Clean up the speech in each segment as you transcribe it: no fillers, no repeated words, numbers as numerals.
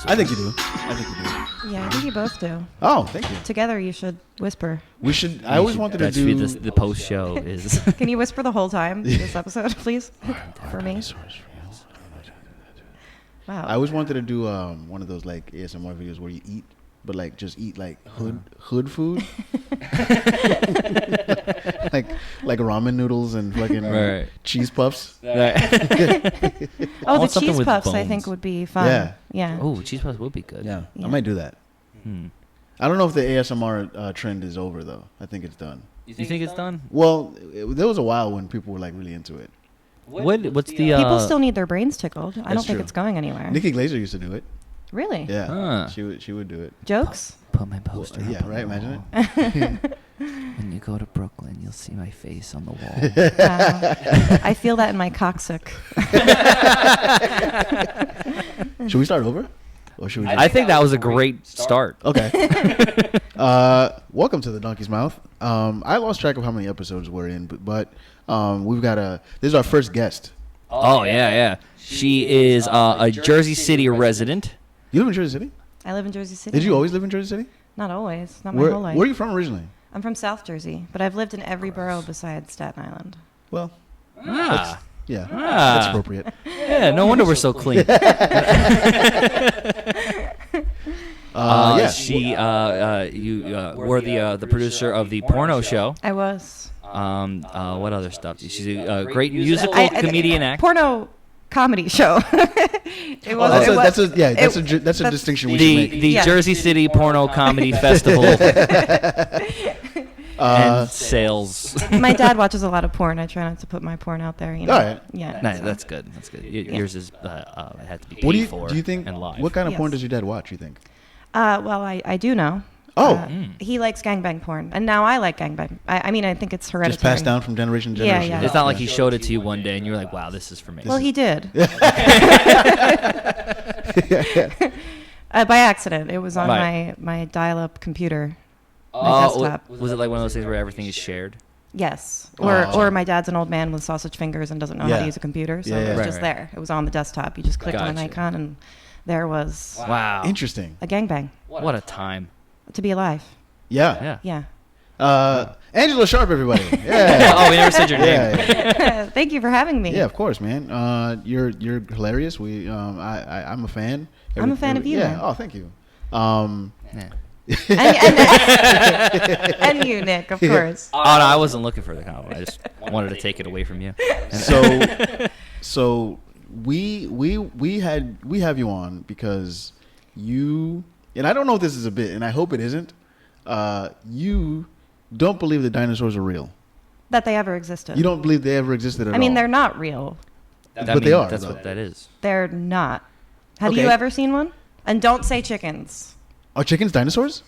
I think you do. I think you do. Yeah, I think you both do. Oh, thank you. Together, you should whisper. We should. I always wanted to That do. should be the post show is. Can you whisper the whole time this episode, please, for me? Wow. I always wanted to do one of those like ASMR videos where you eat, but like just eat like hood food, like ramen noodles and fucking cheese puffs. Oh, the something cheese with puffs I bones. think would be fun. Yeah. Yeah. Oh, cheese puffs would be good. Yeah, Yeah. I might do that. I don't know if the ASMR trend is over though. I think it's done. You think it's done? Well, there was a while when people were like really into it. What's the People still need their brains tickled. I don't think true. it's going anywhere. Nikki Glaser used to do it. Really? Yeah, Huh. she would do it. Jokes? Put my poster up Yeah, on right. the Imagine wall. it. When you go to Brooklyn, you'll see my face on the wall. I feel that in my coccyx. Should we start over? Or should we? I think that was a great start. Okay. Welcome to the Donkey's Mouth. I lost track of how many episodes we're in, but we've got this is our first guest. Oh, yeah. She is a Jersey City resident. You live in Jersey City? I live in Jersey City. Did you always live in Jersey City? Not always. Not my whole life. Where are you from originally? I'm from South Jersey, but I've lived in every borough besides Staten Island. Well, Ah. yeah, Ah. that's appropriate. Yeah, no wonder we're so clean. Yeah. You were the producer of the porno show. I was. What other stuff? She's a great musical comedian actor. Porno comedy show. It was. That's a distinction we should make. The Yeah. Jersey City Porno Comedy Festival and sales. My dad watches a lot of porn. I try not to put my porn out there. You know? All right. Yeah. Nice, that's good. That's good. Yours is it had to be paid What do for you think? and live. What kind of Yes. porn does your dad watch? You think? Well, I do know. Oh. He likes gangbang porn, and now I like gangbang. I mean, I think it's hereditary. Just passed down from generation to Yeah, generation. yeah. It's not like he showed it to you one day and you were like, "Wow, this is for me." Well, he did. By accident. It was on Right. my dial-up computer. My desktop. Was it like one of those things where everything is shared? Yes. Oh. Or my dad's an old man with sausage fingers and doesn't know how Yeah. to use a computer, so Yeah, it was yeah. just Right. there. It was on the desktop. You just clicked on an Gotcha. icon, and there was Wow. Interesting. a gangbang. What a time. To be alive. Yeah. Yeah. Yeah. Angela Sharp, everybody. Yeah. Oh, we never said your name. Yeah. Thank you for having me. Yeah, of course, man. You're hilarious. I'm a fan. I'm a fan of you, Yeah. man. Oh, thank you. Yeah. And you, Nick, of course. Oh no, I wasn't looking for the compliment. I just wanted to take it away from you. So we have you on because you, and I don't know if this is a bit, and I hope it isn't. You don't believe that dinosaurs are real. That they ever existed. You don't believe they ever existed at all. I mean, they're not real. But they are, That's though. what that is. They're not. Have Okay. you ever seen one? And don't say chickens. Are chickens dinosaurs?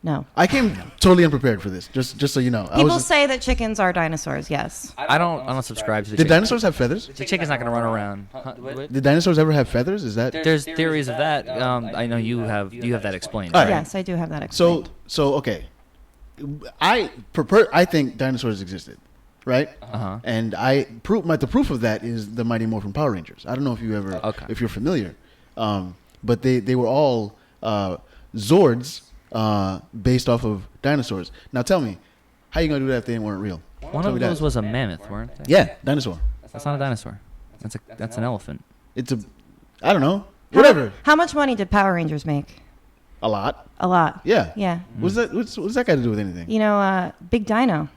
No. I came totally unprepared for this. Just so you know. People say that chickens are dinosaurs. Yes. I don't subscribe to the Did chicken. dinosaurs have feathers? The chicken's not gonna run around. Huh, what? Did dinosaurs ever have feathers? Is that There's theories of that. I know you have that explained. All right. Yes, I do have that explained. so okay? I think dinosaurs existed, right? Uh-huh. And the proof of that is the Mighty Morphin Power Rangers. I don't know if if you're familiar, but they were all Zords based off of dinosaurs. Now tell me, how you gonna do that if they weren't real? One Tell of me those that. was a mammoth, weren't they? Yeah, dinosaur. That's not a dinosaur. That's an elephant. It's I don't know, whatever. How much money did Power Rangers make? A lot. A lot. Yeah. Yeah. What's that got to do with anything? You know, Big Dino.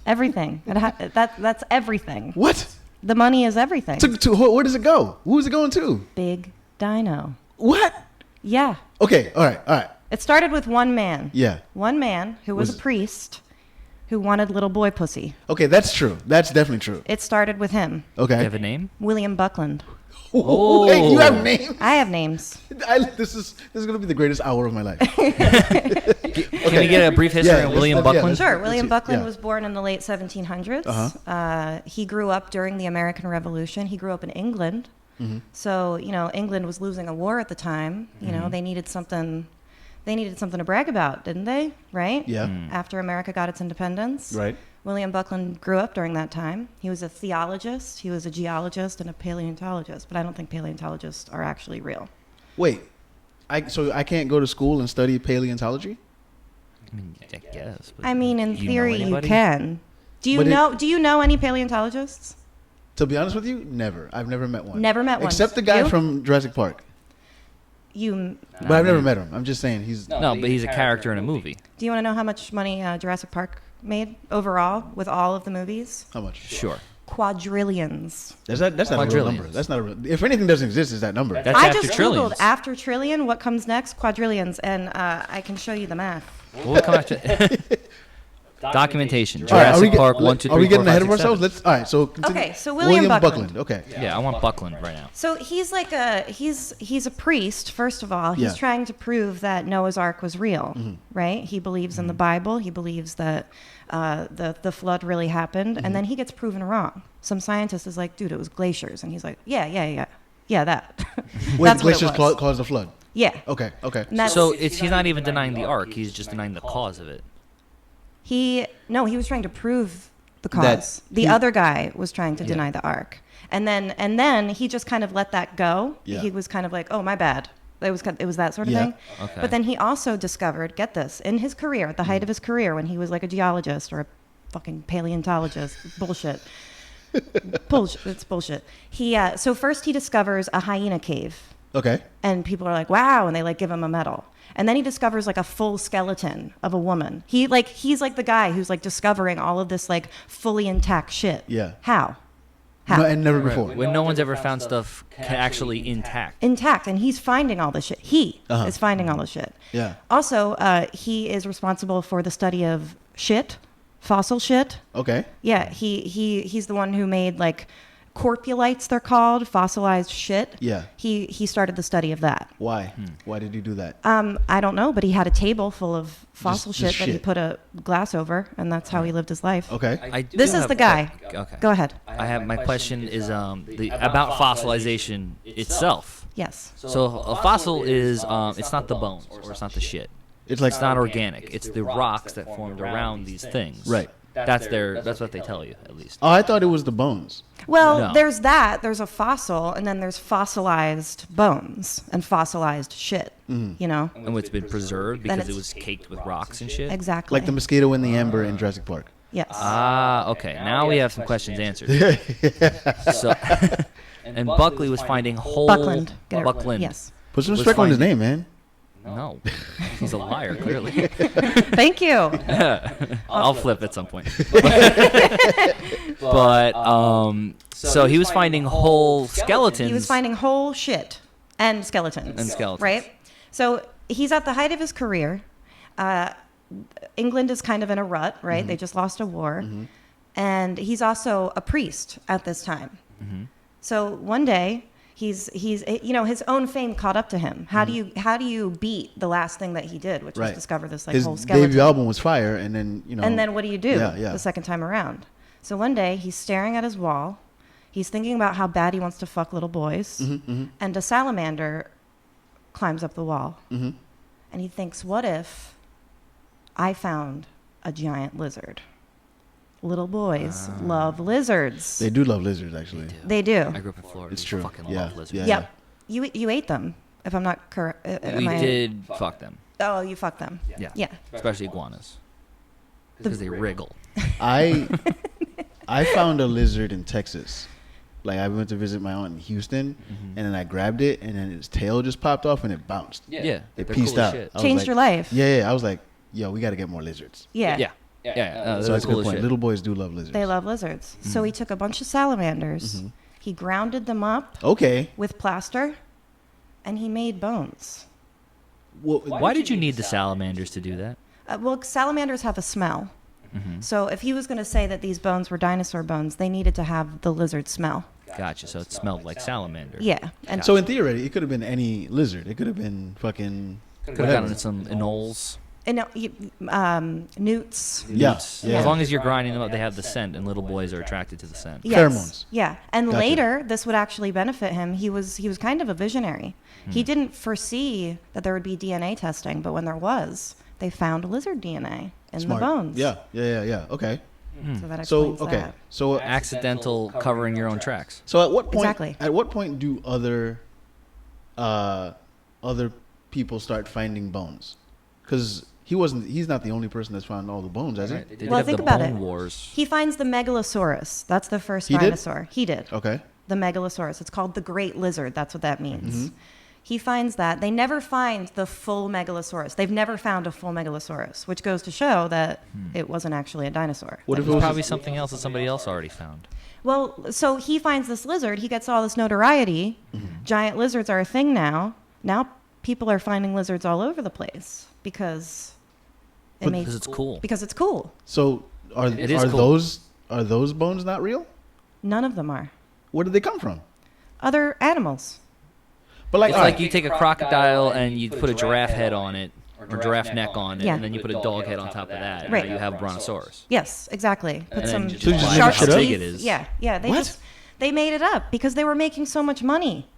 Everything. That's everything. What? The money is everything. Where does it go? Who is it going to? Big Dino. What? Yeah. Okay. All right. It started with one man. Yeah. One man who was a priest who wanted little boy pussy. Okay, that's true. That's definitely true. It started with him. Do you Okay. have a name? William Buckland. Oh. Hey, you have names? I have names. This is gonna be the greatest hour of my life. Can we get a brief history of William Buckland? Sure. William Buckland yeah. was born in the late 1700s. Uh-huh. He grew up during the American Revolution. He grew up in England. Mm-hmm. So, England was losing a war at the time. They needed something to brag about, didn't they? Right? Yeah. After America got its independence. Right. William Buckland grew up during that time. He was a theologist, he was a geologist, and a paleontologist. But I don't think paleontologists are actually real. Wait, so I can't go to school and study paleontology? I mean, I guess. I mean, in do you know theory, you anybody? can. Do you know any paleontologists? To be honest with you, never. I've never met one. Never met one. Except the guy You? from Jurassic Park. But I've never met him. I'm just saying he's... No, but he's a character in a movie. Do you want to know how much money Jurassic Park made overall with all of the movies? How much? Sure. Quadrillions. That's not a real number. That's not a real... If anything doesn't exist, it's that number. That's I after just trillions. Googled after trillion, what comes next? Quadrillions. And I can show you the math. We'll come after... Documentation. All right, Jurassic Park 1, 2, 3, Are we 4, getting 5, ahead of 6, 7. ourselves? Let's... All right, so... Continue. Okay, so William Buckland. Okay. Yeah, I want Buckland right now. So he's like he's a priest, first of all. He's Yeah. trying to prove that Noah's Ark was real, right? He believes in the Bible. He believes that the flood really happened. And then he gets proven wrong. Some scientist is like, dude, it was glaciers. And he's like, yeah, that. Wait, That's what it glaciers was. caused the flood. Yeah. Okay. And that's, So he's not even denying the ark. He's just denying the cause of it. he was trying to prove the That cause. The he- other guy was trying to deny the Ark. And then he just kind of let that go. Yeah. He was kind of like, oh, my bad. It was that sort of Yeah. thing. Okay. But then he also discovered, get this, in his career, at the height of his career, when he was like a geologist or a fucking paleontologist, bullshit. It's bullshit. So first he discovers a hyena cave. Okay. And people are like, wow, and they like give him a medal. And then he discovers like a full skeleton of a woman. He's like the guy who's like discovering all of this like fully intact shit. Yeah. How? No, and never before. When no one's ever found stuff actually intact. Intact, and he's finding all this shit. He is finding all this shit. Yeah. Also, he is responsible for the study of shit, fossil shit. Okay. Yeah, he's the one who made like corpulites, they're called, fossilized shit. Yeah. He started the study of that. Why? Why did you do that? I don't know, but he had a table full of fossil Just shit that he shit. put a glass over, and that's how he lived his life. Okay. This is the guy. Okay. Go ahead. I have my question is about fossilization itself. Yes. So a fossil is it's not the bones or it's not the shit. It's like It's not organic. It's the rocks that formed around these things. Right. That's what they tell you at least. Oh, I thought it was the bones. Well, No. there's that. There's a fossil, and then there's fossilized bones and fossilized shit. You know? And it's been preserved Then because it it's- was caked with rocks and shit. Exactly. Like the mosquito in the amber in Jurassic Park. Yes. Ah, okay. Now we have some questions answered. So, and Buckley was finding whole Buckland. Get it- Buckland. Yes. Put some Was respect on his finding- name, man. No, he's a liar. Clearly, Thank you. I'll flip at some point. But so he was finding whole skeletons. He was finding whole shit and skeletons. And skeletons. Right? So he's at the height of his career. England is kind of in a rut, right? They just lost a war. And he's also a priest at this time. So one day, he's his own fame caught up to him. How do you beat the last thing that he did, which was Right. discover this like His whole skeleton? debut album was fire, and then And then what do you do Yeah. the second time around? So one day he's staring at his wall. He's thinking about how bad he wants to fuck little boys. And a salamander climbs up the wall. And he thinks, what if I found a giant lizard? Little boys love lizards. They do love lizards, actually. They do. I grew up in Florida. It's We true. Fucking Yeah, love lizards. yeah. Yep. You ate them, if I'm not correct. We did fuck them. Oh, you fucked them. Yeah. Yeah. Especially iguanas. Because they wriggle. I found a lizard in Texas. Like I went to visit my aunt in Houston, and then I grabbed it, and then its tail just popped off, and it bounced. Yeah. It they're pieced cool as out. shit. I was Changed like- your life. Yeah. I was like, yo, we got to get more lizards. Yeah. Yeah. So they're that's a cool good as point. shit. Little boys do love lizards. They love lizards. So he took a bunch of salamanders. He grounded them up Okay. with plaster, and he made bones. Well, Why did you need the salamanders to do that? Well, salamanders have a smell. So if he was going to say that these bones were dinosaur bones, they needed to have the lizard smell. Gotcha. So it smelled like salamander. Yeah. And So in theory, it could have been any lizard. It could have been fucking. Could have gotten some anoles. newts. Yeah. Yeah. As long as you're grinding them up, they have the scent, and little boys are attracted to the scent. Yes. Pheromones. Yeah. And Gotcha. later, this would actually benefit him. He was kind of a visionary. He didn't foresee that there would be DNA testing, but when there was, they found lizard DNA in Smart. the bones. Yeah. Okay. So that explains that. So accidental covering your own tracks. So at what point? Exactly. At what point do other people start finding bones? Because he's not the only person that's found all the bones, has he? Right. Well, think about it. Wars. He finds the Megalosaurus. That's the first He did? dinosaur. He did. Okay. The Megalosaurus. It's called the Great Lizard. That's what that means. He finds that. They never find the full Megalosaurus. They've never found a full Megalosaurus, which goes to show that it wasn't actually a dinosaur. What if It it was was probably something else that somebody else already found. Well, so he finds this lizard. He gets all this notoriety. Giant lizards are a thing now. Now people are finding lizards all over the place because it's cool. Because it's cool. So are those bones not real? None of them are. Where did they come from? Other animals. But It's like you take a crocodile and you put a giraffe head on it, or giraffe neck on it, and then you put a dog head on top of that, Right. and you have a brontosaurus. Yes, exactly. Put And some then So you just shark make it up? teeth. It is. Yeah. What? They made it up because they were making so much money.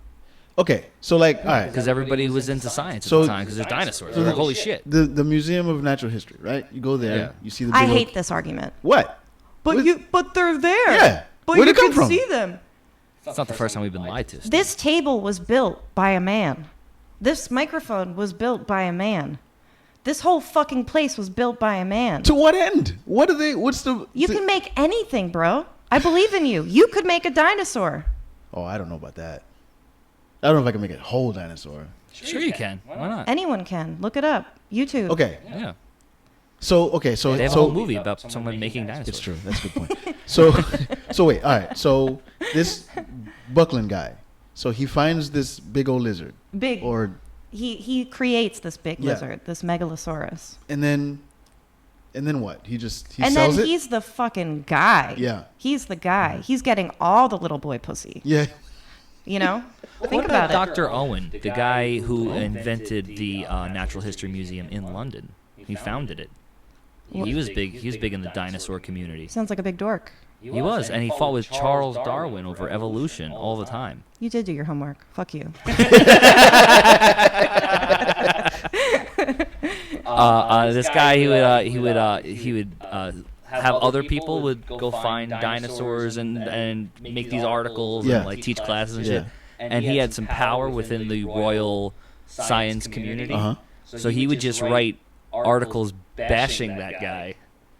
Okay, so like, all right. Because everybody was into science at So- the time, because there's dinosaurs. They're like, holy shit. The Museum of Natural History, right? You go there, Yeah. you see the. I big hate this argument. What? What- But they're there. Yeah. But Where'd you it come can from? see them. It's not the first time we've been lied to. This table was built by a man. This microphone was built by a man. This whole fucking place was built by a man. To what end? What are they? What's the? You can make anything, bro. I believe in you. You could make a dinosaur. Oh, I don't know about that. I don't know if I can make a whole dinosaur. Sure you can. Why not? Anyone can. Look it up. YouTube. Okay. Yeah. So They have a whole movie about someone making dinosaurs. It's true. That's a good point. So wait. All right. So this Buckland guy. So he finds this big old lizard. Big. Or He creates this big Yeah. lizard, this Megalosaurus. and then what? He And sells then it. he's the fucking guy. Yeah. He's the guy. He's getting all the little boy pussy. Yeah. You know? What Think about about it. Dr. Owen, the guy who invented the Natural History Museum in London? He founded it. He was big. He was big in the dinosaur community. Sounds like a big dork. He was, and he fought with Charles Darwin over evolution all the time. You did do your homework. Fuck you. This guy, he would have other people would go find dinosaurs and make these articles Yeah. and like teach classes and Yeah. shit. And he had some power within the royal science community. Uh-huh. So he would just write articles bashing that guy,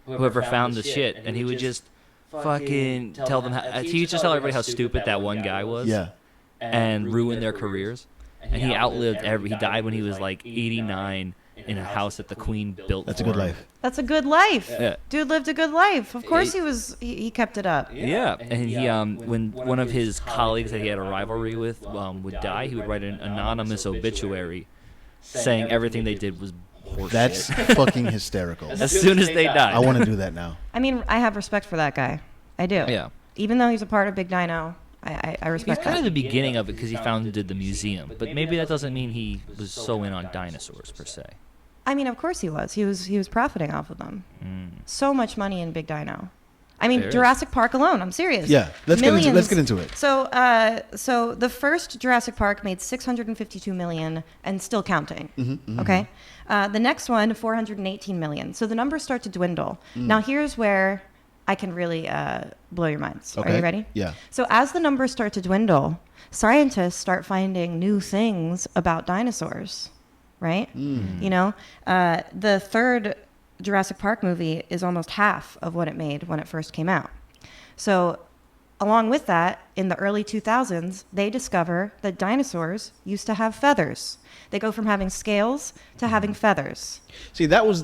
whoever found the shit, and he would just fucking tell them he would just tell everybody how stupid that one guy was. Yeah. And ruin their careers. And he outlived he died when he was like 89 in a house that the Queen built. That's a for good him. life. That's a good life. Yeah. Dude lived a good life. Of course he kept it up. Yeah, and he when one of his colleagues that he had a rivalry with would die, he would write an anonymous obituary saying everything they did was horseshit. That's fucking hysterical. As soon as they died. I want to do that now. I mean, I have respect for that guy. I do. Yeah. Even though he's a part of Big Dino, I He's respect kind of that. the beginning of it because he founded the museum, but maybe that doesn't mean he was so in on dinosaurs per se. I mean, of course he was. He was profiting off of them. So much money in Big Dino. I mean, There is. Jurassic Park alone. I'm serious. Yeah. Let's Millions. get into it. So the first Jurassic Park made 652 million and still counting. Okay. The next one, 418 million. So the numbers start to dwindle. Now here's where I can really blow your minds. Okay. Are you ready? Yeah. So as the numbers start to dwindle, scientists start finding new things about dinosaurs, right? You know, the third Jurassic Park movie is almost half of what it made when it first came out. So along with that, in the early 2000s, they discover that dinosaurs used to have feathers. They go from having scales to having feathers. See, that was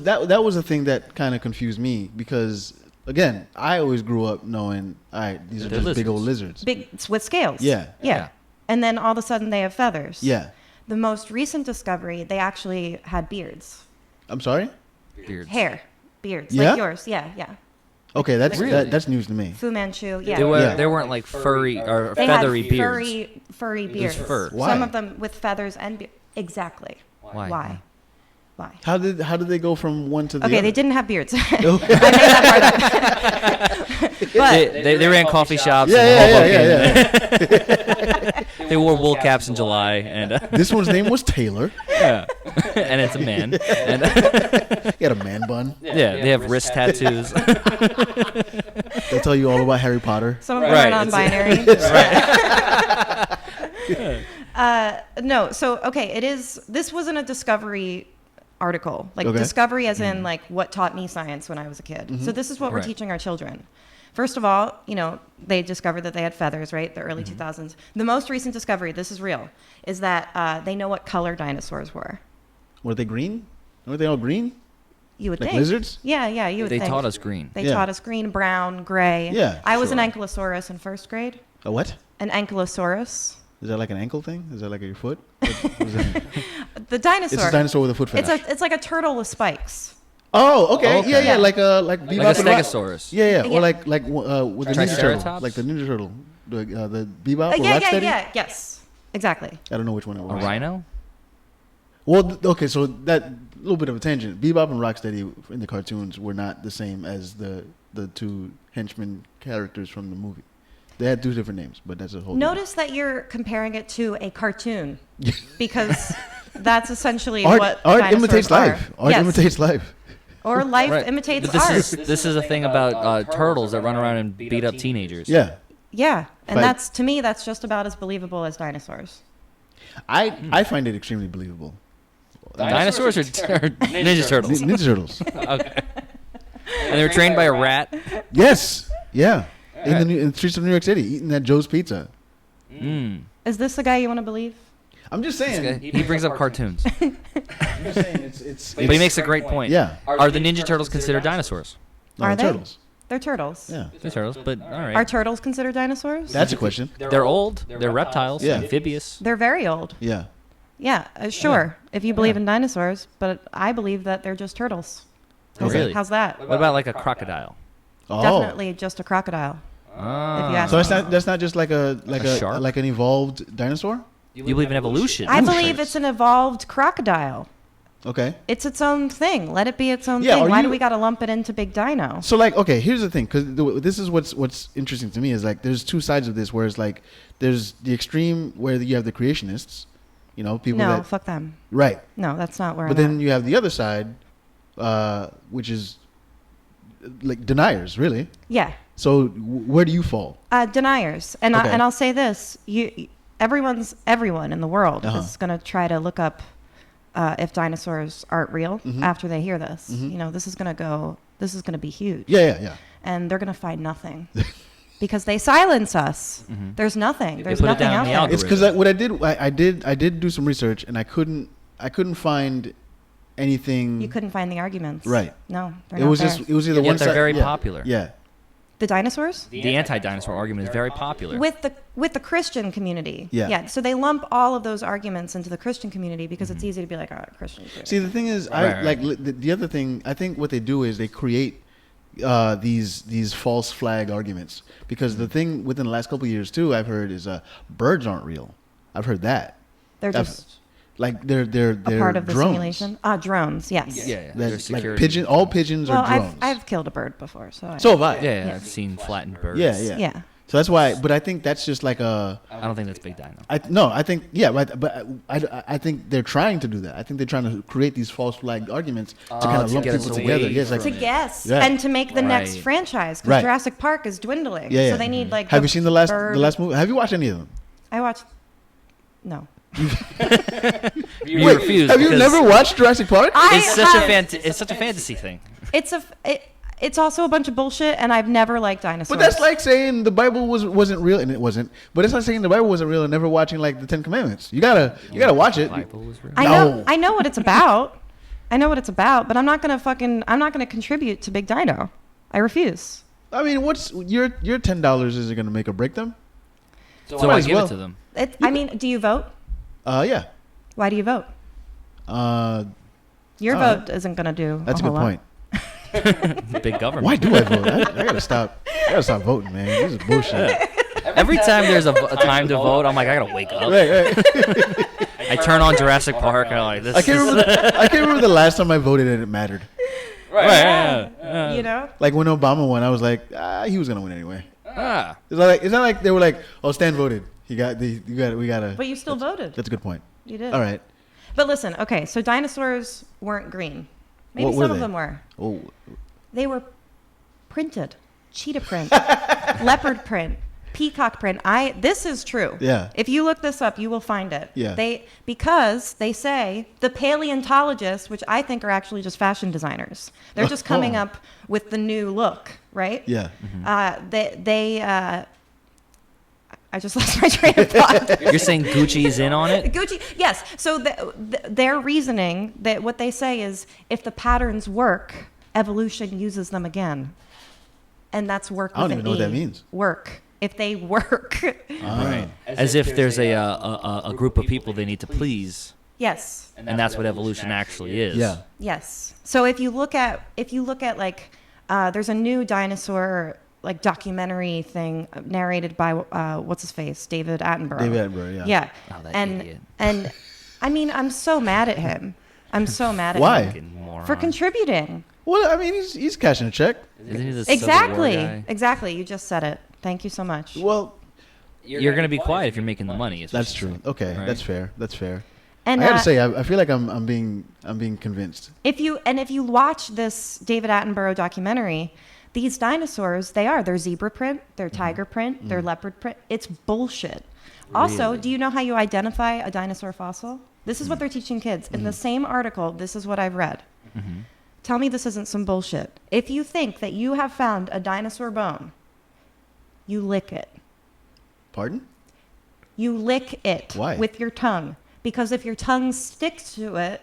a thing that kind of confused me because, again, I always grew up knowing, all right, these are They're just big old lizards. lizards. Big with scales. Yeah. Yeah. And then all of a sudden they have feathers. Yeah. The most recent discovery, they actually had beards. I'm sorry? Beards. Hair. Beards. Yeah? Like yours. Yeah, yeah. Okay, that's Really? that's news to me. Fu Manchu. Yeah. There weren't like furry or They feathery had beards. furry was beards. fur. Why? Some of them with feathers and exactly. Why? Why? How did they go from one to the Okay, other? they didn't have beards. I made that part up. But They ran coffee shops. Yeah, in yeah, Hoboken. yeah, yeah. They wore wool caps in July, and This one's name was Taylor. yeah, and it's a man. And He had a man bun. yeah, they have wrist tattoos. They tell you all about Harry Potter. Some of them are non-binary. No, so okay, this wasn't a Discovery article. Like Discovery as in like what taught me science when I was a kid. So this is what we're teaching our children. First of all, they discovered that they had feathers, right? The early 2000s. The most recent discovery, this is real, is that they know what color dinosaurs were. Were they green? Were they all green? You would like think. Lizards? Yeah, you would think. They taught us green. They taught us green, brown, gray. Yeah, I was an ankylosaurus in first grade. A what? An ankylosaurus. Is that like an ankle thing? Is that like your foot? What is that? The dinosaur. It's a dinosaur with a foot fetish. It's like a turtle with spikes. Oh, okay. Okay. Yeah. Like Bebop Like a and Rock- Stegosaurus. Yeah. Or like with the Ninja Turtle, Triceratops? like the Ninja Turtle, the Bebop or Yeah, Rocksteady. yes, exactly. I don't know which one it A was. rhino? Well, okay, so that little bit of a tangent. Bebop and Rocksteady in the cartoons were not the same as the two henchmen characters from the movie. They had two different names, but that's a whole. Notice that you're comparing it to a cartoon because that's essentially art, what art dinosaurs imitates are. life. Art Yes. imitates life. Or life Right. imitates But art. this is a thing about turtles that run around and beat up teenagers. Yeah. Yeah, and But- that's to me that's just about as believable as dinosaurs. I find it extremely believable. Dinosaurs or Ninja Turtles? Ninja Turtles. Okay. And they were trained by a rat. Yes. Yeah. In the streets of New York City, eating that Joe's Pizza. Mm. Is this the guy you want to believe? I'm just saying. He brings up cartoons. I'm just saying it's But he makes a great point. Yeah. Are the Ninja Turtles considered dinosaurs? No, Are they're they? turtles. They're turtles. Yeah. They're turtles, but all Are right. turtles considered dinosaurs? That's a question. They're old. They're reptiles. Yeah. Amphibious. They're very old. Yeah. Yeah, sure. If you believe in dinosaurs, but I believe that they're just turtles. Oh, really? How's that? What about like a crocodile? Oh. Definitely just a crocodile. If you ask So me. that's not just like a shark? like an evolved dinosaur? You believe in evolution? I believe it's an evolved crocodile. Okay. It's its own thing. Let it be its own Yeah, thing. are Why you- do we got to lump it into Big Dino? So like, okay, here's the thing, because this is what's interesting to me is like there's two sides of this, where it's like there's the extreme where you have the creationists, people No, that fuck them. right, No, that's not where but I'm then you have the other side, which is like deniers, really. at. Yeah. So where do you fall? Deniers. And, Okay. I'll say this. Everyone in the world is going to try to look up if dinosaurs aren't real after they hear this. This is going to be huge. Yeah. And they're going to find nothing. Because they silence us. There's nothing. There's put it nothing down out in the there. algorithm. It's because what I did do some research, and I couldn't find anything. You couldn't find the arguments. Right. No, they're It not was there. just it was either Yet one they're side. very yeah. popular. Yeah. The dinosaurs? The anti-dinosaur argument is very popular. With the Christian community. Yeah. So they lump all of those arguments into the Christian community because it's easy to be like, oh, Christians. See, the thing is, Right. the other thing. I think what they do is they create these false flag arguments, because the thing within the last couple of years too, I've heard is birds aren't real. I've heard that. They're just Like they're a part of the drones. simulation. Drones, yes. Yeah. That's They're like security. all pigeons Well, are drones. I've killed a bird before, so. So have I. Yeah, Yeah. I've seen flattened birds. Yeah. So that's why. But I think that's just like a. I don't think that's Big Dino. I think right, but I think they're trying to do that. I think they're trying to create these false flag arguments to kind of to lump get us people away together. Yes, like, To guess Yeah. and to make the next Right. franchise because Right. Jurassic Park is dwindling. Yeah. So they need like. have you seen the last bird- movie? Have you watched any of them? I watched. No. You refuse. Have you because never watched Jurassic Park? It's such a fantasy thing. It's also a bunch of bullshit, and I've never liked dinosaurs. But that's like saying the Bible wasn't real, and it wasn't. But it's like saying the Bible wasn't real and never watching like the Ten Commandments. You gotta watch it. Bible was real. No. I know what it's about. I know what it's about, but I'm not gonna contribute to Big Dino. I refuse. I mean, what's your $10? Is it gonna make or break them? So might why as give well. it to them? I mean, do you vote? Yeah. Why do you vote? Your Uh, vote isn't gonna do. That's a whole good lot. point. Big government. Why do I vote? I gotta stop. I gotta stop voting, man. This is bullshit. Every time there's a time to vote, I'm like, I gotta wake up. Right. I turn on Jurassic Park, and I'm like, this. I can't remember the last time I voted and it mattered. Right. Yeah. You know. Like when Obama won, I was like, he was gonna win anyway. Ah. It's not like they were like, oh, Stan voted. We gotta. But you still voted. That's a good point. You did. All right. But listen, okay, so dinosaurs weren't green. Maybe some of them were. Oh. They were printed. Cheetah print, leopard print, peacock print. This is true. Yeah. If you look this up, you will find it. Yeah. Because they say the paleontologists, which I think are actually just fashion designers, they're just coming up with the new look, right? Yeah. I just lost my train of thought. You're saying Gucci's in on it? Gucci, yes. So their reasoning, that what they say is, if the patterns work, evolution uses them again, and that's work. I don't even know what that means. Work. If they work. Right. As if there's a group of people they need to please. Yes. And that's what evolution actually is. Yeah. Yes. So if you look at like, there's a new dinosaur like documentary thing narrated by what's his face, David Attenborough. David Attenborough, yeah. Yeah. Oh, that idiot. And I mean, I'm so mad at him. I'm so mad at Why? him for contributing. Well, I mean, he's cashing a check. Isn't he the Civil War guy? Exactly. You just said it. Thank you so much. Well, you're going to be quiet if you're making the money. That's true. Saying, Okay, right? That's fair. That's fair. And I gotta say, I feel like I'm being convinced. If you watch this David Attenborough documentary, these dinosaurs, they're zebra print, they're tiger print, they're leopard print. It's bullshit. Also, Really? do you know how you identify a dinosaur fossil? This is what they're teaching kids. In the same article, this is what I've read. Mm-hmm. Tell me this isn't some bullshit. If you think that you have found a dinosaur bone, you lick it. Pardon? You lick it. Why? With your tongue. Because if your tongue sticks to it,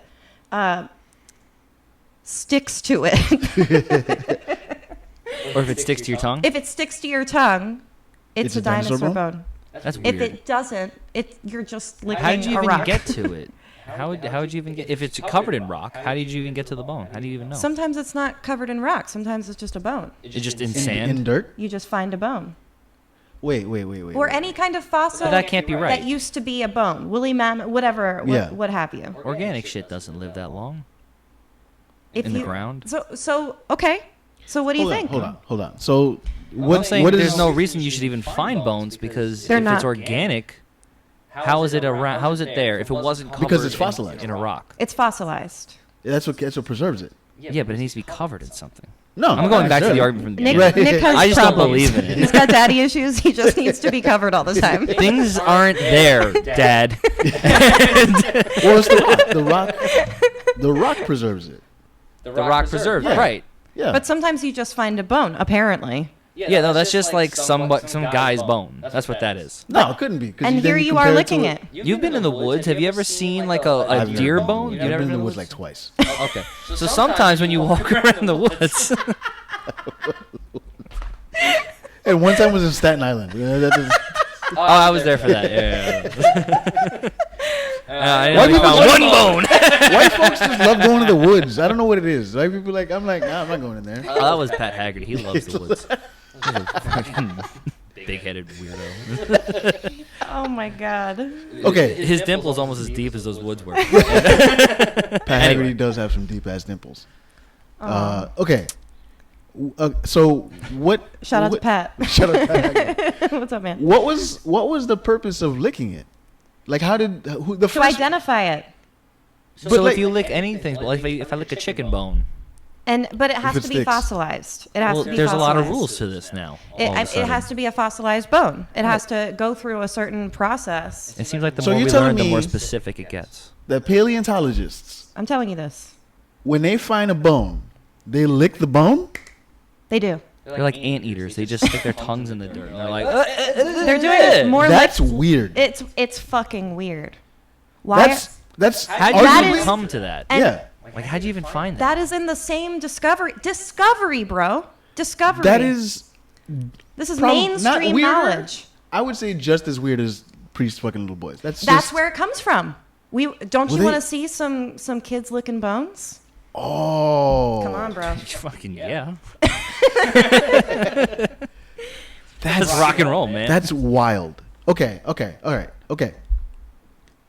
Or if it sticks to your tongue? If it sticks to your tongue, it's a dinosaur bone. That's weird. If it doesn't, you're just licking How did you a even rock. get to it? How would you even get... If it's covered in rock, how did you even get to the bone? How do you even know? Sometimes it's not covered in rock. Sometimes it's just a bone. It's just in sand? In dirt? You just find a bone. Wait. Or any kind of fossil That can't be right. that used to be a bone. Woolly mammoth, whatever, what have you. Organic shit doesn't live that long. If in the ground? So okay. So what do you think? Hold on. So I'm saying there's no reason you should even find bones, because if it's organic, how is it around? How is it there if it wasn't covered because it's fossilized in a rock? It's fossilized. That's what preserves it. Yeah, but it needs to be covered in something. No, I'm going back to the argument from the Nick, beginning. Nick has I just problems. don't believe in it. He's got daddy issues. He just needs to be covered all the time. Things aren't there, Dad. Well, it's the rock. The rock preserves it. The rock preserves, Yeah. right? Yeah. But sometimes you just find a bone, apparently. Yeah, no, that's just like some guy's bone. That's what that is. No, it couldn't be. 'Cause And then here you compare are to licking it. You've been in the woods. Have you ever seen like a deer bone? You've I've never been in the woods like twice. Okay. So sometimes when you walk around the woods, And one time was in Staten Island. oh, I was there for that. Yeah. I White only people found one bone. White folks just love going to the woods. I don't know what it is. White people I'm like, nah, I'm not going in there. Oh, that was Pat Haggerty. He loves the woods. He's a fucking big-headed weirdo. Oh my God. Okay. His dimple is almost as deep as those woods were. Pat Haggerty does have some deep ass dimples. Okay. So what? Shout out to Pat. Shout out to Pat Haggerty. What's up, man? What was the purpose of licking it? Like, how did the To first? identify it. So if you lick anything, like if I lick a chicken bone, But it has it to be sticks. fossilized. It has well, to be there's a fossilized. lot of rules to this now. It has to be a fossilized bone. It has to go through a certain process. It seems like the So more you're we telling learn, the more me- specific it gets. The paleontologists, I'm telling you this. when they find a bone, they lick the bone. They do. They're like anteaters. They just stick their tongues in the dirt. And they're like, They're doing it more That's like weird. it's fucking weird. Why? That's how'd you That even is- come to that? and yeah. Like, how'd you even find that? that is in the same discovery, bro. Discovery. That is This is not mainstream weirder. knowledge. I would say just as weird as priests fucking little boys. That's Where it comes from. Don't you want to see some kids licking bones? Oh. Come on, bro. Fucking yeah. That's That's rock and roll, man. That's wild. Okay. All right. Okay.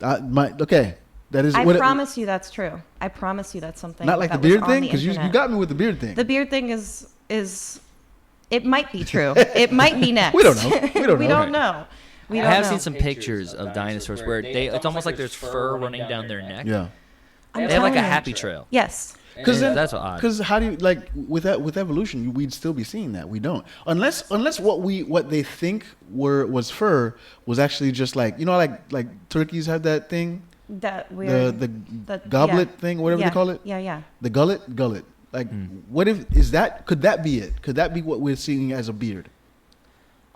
Okay. That is. I what promise you that's true. I promise you that's something. Not like the that was beard on thing, the because you internet. got me with the beard thing. The beard thing is it might be true. It might be next. We don't know. We don't we know. don't know. We I don't have know. seen some pictures of dinosaurs where it's almost like there's fur running down their neck. Yeah. They have like a happy trail. Yes. That's odd. Because how do you like with evolution? We'd still be seeing that. We don't unless what they think was fur was actually just like like turkeys have that thing. That weird. The goblet thing, whatever they call it. Yeah. The gullet. Like, what if could that be it? Could that be what we're seeing as a beard?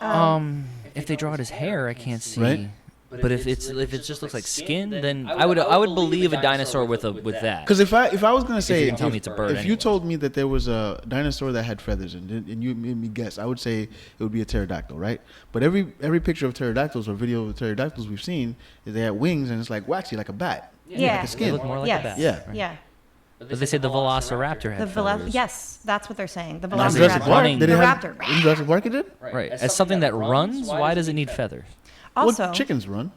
If they draw it as hair, I can't see. Right? But if it just looks like skin, then I would believe a dinosaur with that. Because if I was gonna say, you tell me it's a bird if you anyway. told me that there was a dinosaur that had feathers and you made me guess, I would say it would be a pterodactyl, right? But every picture of pterodactyls or video of pterodactyls we've seen is they had wings and it's like waxy, like a bat, Yeah. like a They skin. look more like Yes. a bat. Yeah. Yeah. But they say the Velociraptor had feathers. Yes, that's what they're saying. The And as In it's Jurassic Velociraptor. Park, running- they didn't The have- raptor. in Jurassic Park it did. Right. As something that runs, why does it need feathers? Also, Well, chickens run.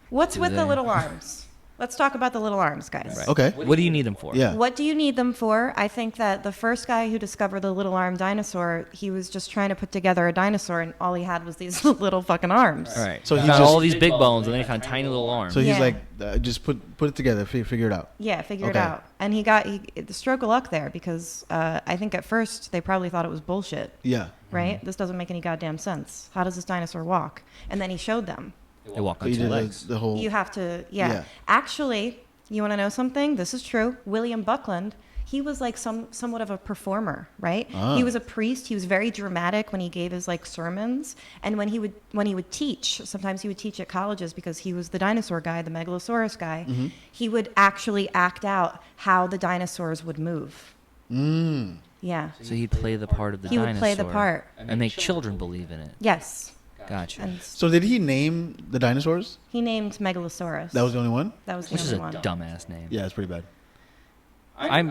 what's Do with the they? little arms? Let's talk about the little arms, guys. Right. Okay. What do you need them for? Yeah. What do you need them for? I think that the first guy who discovered the little arm dinosaur, he was just trying to put together a dinosaur, and all he had was these little fucking arms. All right. So So he he found just- all these big bones, and then he found tiny little arms. So he's Yeah. like, just put it together, figure it out. Yeah, figure it Okay. out. And he got the stroke of luck there because I think at first they probably thought it was bullshit, Yeah. right? This doesn't make any goddamn sense. How does this dinosaur walk? And then he showed them. They walk So on he two did legs. the whole. You have to, yeah. Yeah. Actually, you want to know something? This is true. William Buckland, he was like somewhat of a performer, right? Ah. He was a priest. He was very dramatic when he gave his like sermons, and when he would teach. Sometimes he would teach at colleges because he was the dinosaur guy, the Megalosaurus guy. Mm-hmm. He would actually act out how the dinosaurs would move. Yeah. So he'd play the part of the He dinosaur. would play the part. And make children believe in it. Yes. Gotcha. And So did he name the dinosaurs? he named Megalosaurus. That was the only one. That was the Which is only a one. dumbass name. Yeah, it's pretty bad. I'm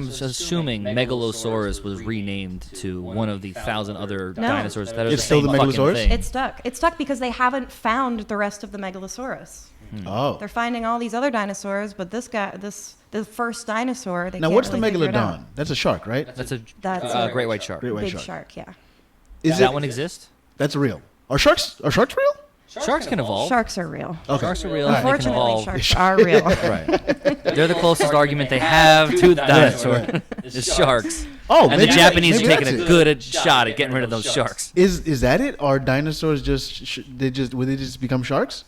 assuming Megalosaurus was renamed to one of the 1,000 other No. dinosaurs that are It's the still same the fucking Megalosaurus? thing. It's stuck. It's stuck because they haven't found the rest of the Megalosaurus. Oh. They're finding all these other dinosaurs, but the first dinosaur, they Now, can't what's really the figure it out. Megalodon? That's a shark, right? That's a That's great white shark. Great white big shark. shark, yeah. Is Does that it? one exist? That's real. Are sharks real? Sharks can evolve. Sharks are real. Okay. Sharks are real. And they can Unfortunately, evolve. sharks are real. Right. They're the closest argument they have to the dinosaur. Is sharks. Oh, And the maybe Japanese are maybe taking that's a it. good shot at getting rid of those sharks. Is that it? Are dinosaurs would they just become sharks?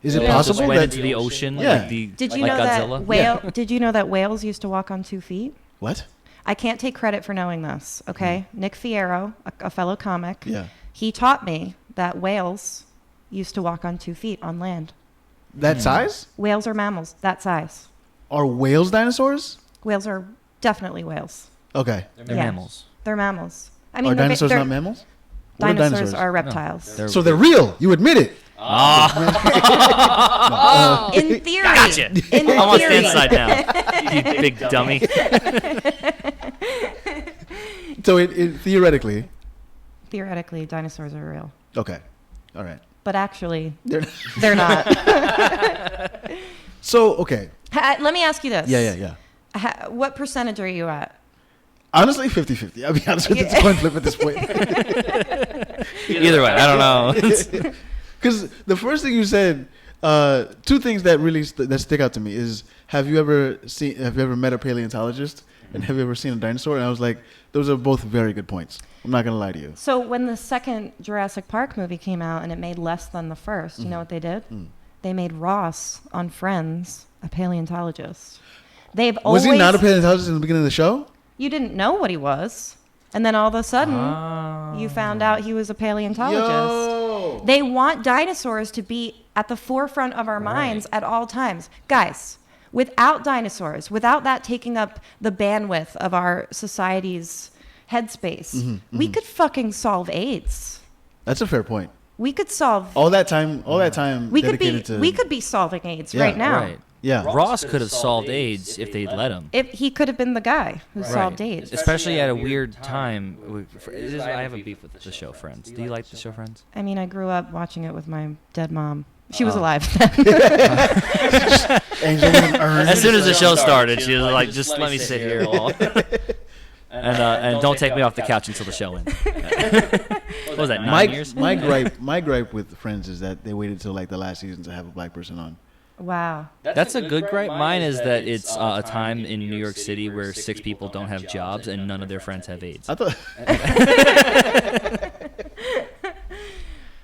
Is it They just possible went that into the ocean Yeah. like the Did you like know Godzilla? that Did you know that whales used to walk on 2 feet? what? I can't take credit for knowing this. Okay, Nick Fierro, a fellow comic, Yeah, he taught me that whales used to walk on 2 feet on land. that size? Whales are mammals that size. Are whales dinosaurs? Whales are definitely whales. Okay. They're Yeah. mammals. They're mammals. I Are they're dinosaurs they're- not mammals? What are Dinosaurs are reptiles. They're- So they're real. You admit it. In theory. Gotcha. In I'm on the theory. inside now. You big dummy. So it theoretically. Theoretically, dinosaurs are real. Okay. All right. But actually, They're- they're not. So okay. Let me ask you this. Yeah. What percentage are you at? Honestly, 50-50. I'll be honest with you. It's a coin flip at this point. Either way, I don't know. Because the first thing you said, two things that really that stick out to me is: have you ever met a paleontologist, and have you ever seen a dinosaur? And I was like, those are both very good points. I'm not gonna lie to you. So when the second Jurassic Park movie came out and it made less than the first, you know what they did? They made Ross on Friends a paleontologist. They've always Was he not a paleontologist in the beginning of the show? You didn't know what he was, and then all of a sudden you found out he was a paleontologist. Yo. They want dinosaurs to be at the forefront of our minds at all times. Guys, without dinosaurs, without that taking up the bandwidth of our society's headspace, we could fucking solve AIDS. That's a fair point. We could solve. All that time We could be. dedicated to. We could be solving AIDS Yeah, right now. Right. Yeah. Ross could have solved AIDS if they'd let him. If he could have been the guy who solved AIDS. Especially at a weird time. I have a beef with the show Friends. Do you like the show Friends? I mean, I grew up watching it with my dead mom. She Oh. was alive. Angel with an urn. As soon as the show started, she was like, "Just let me sit here, and don't take me off the couch until the show ends." What was that? 9 years? My gripe with Friends is that they waited till like the last season to have a black person on. Wow. That's a good gripe. Mine is that it's a time in New York City where 6 people don't have jobs and none of their friends have AIDS. I thought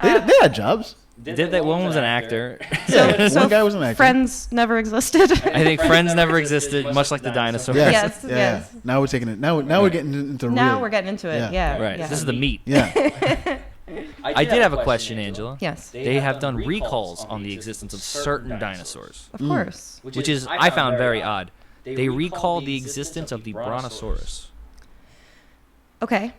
they had jobs. Did they? One was an actor. So One guy was an actor. Friends never existed. I think Friends never existed, much like the Dinosaurs. Yes. Yes. Now we're taking it. Now we're getting into Now real. we're getting into it. Yeah. Right. Yeah. This is the meat. Yeah. I did have a question, Angela. Yes. They have done recalls on the existence of certain dinosaurs, Of course. which is I found very odd. They recalled the existence of the Brontosaurus. Okay.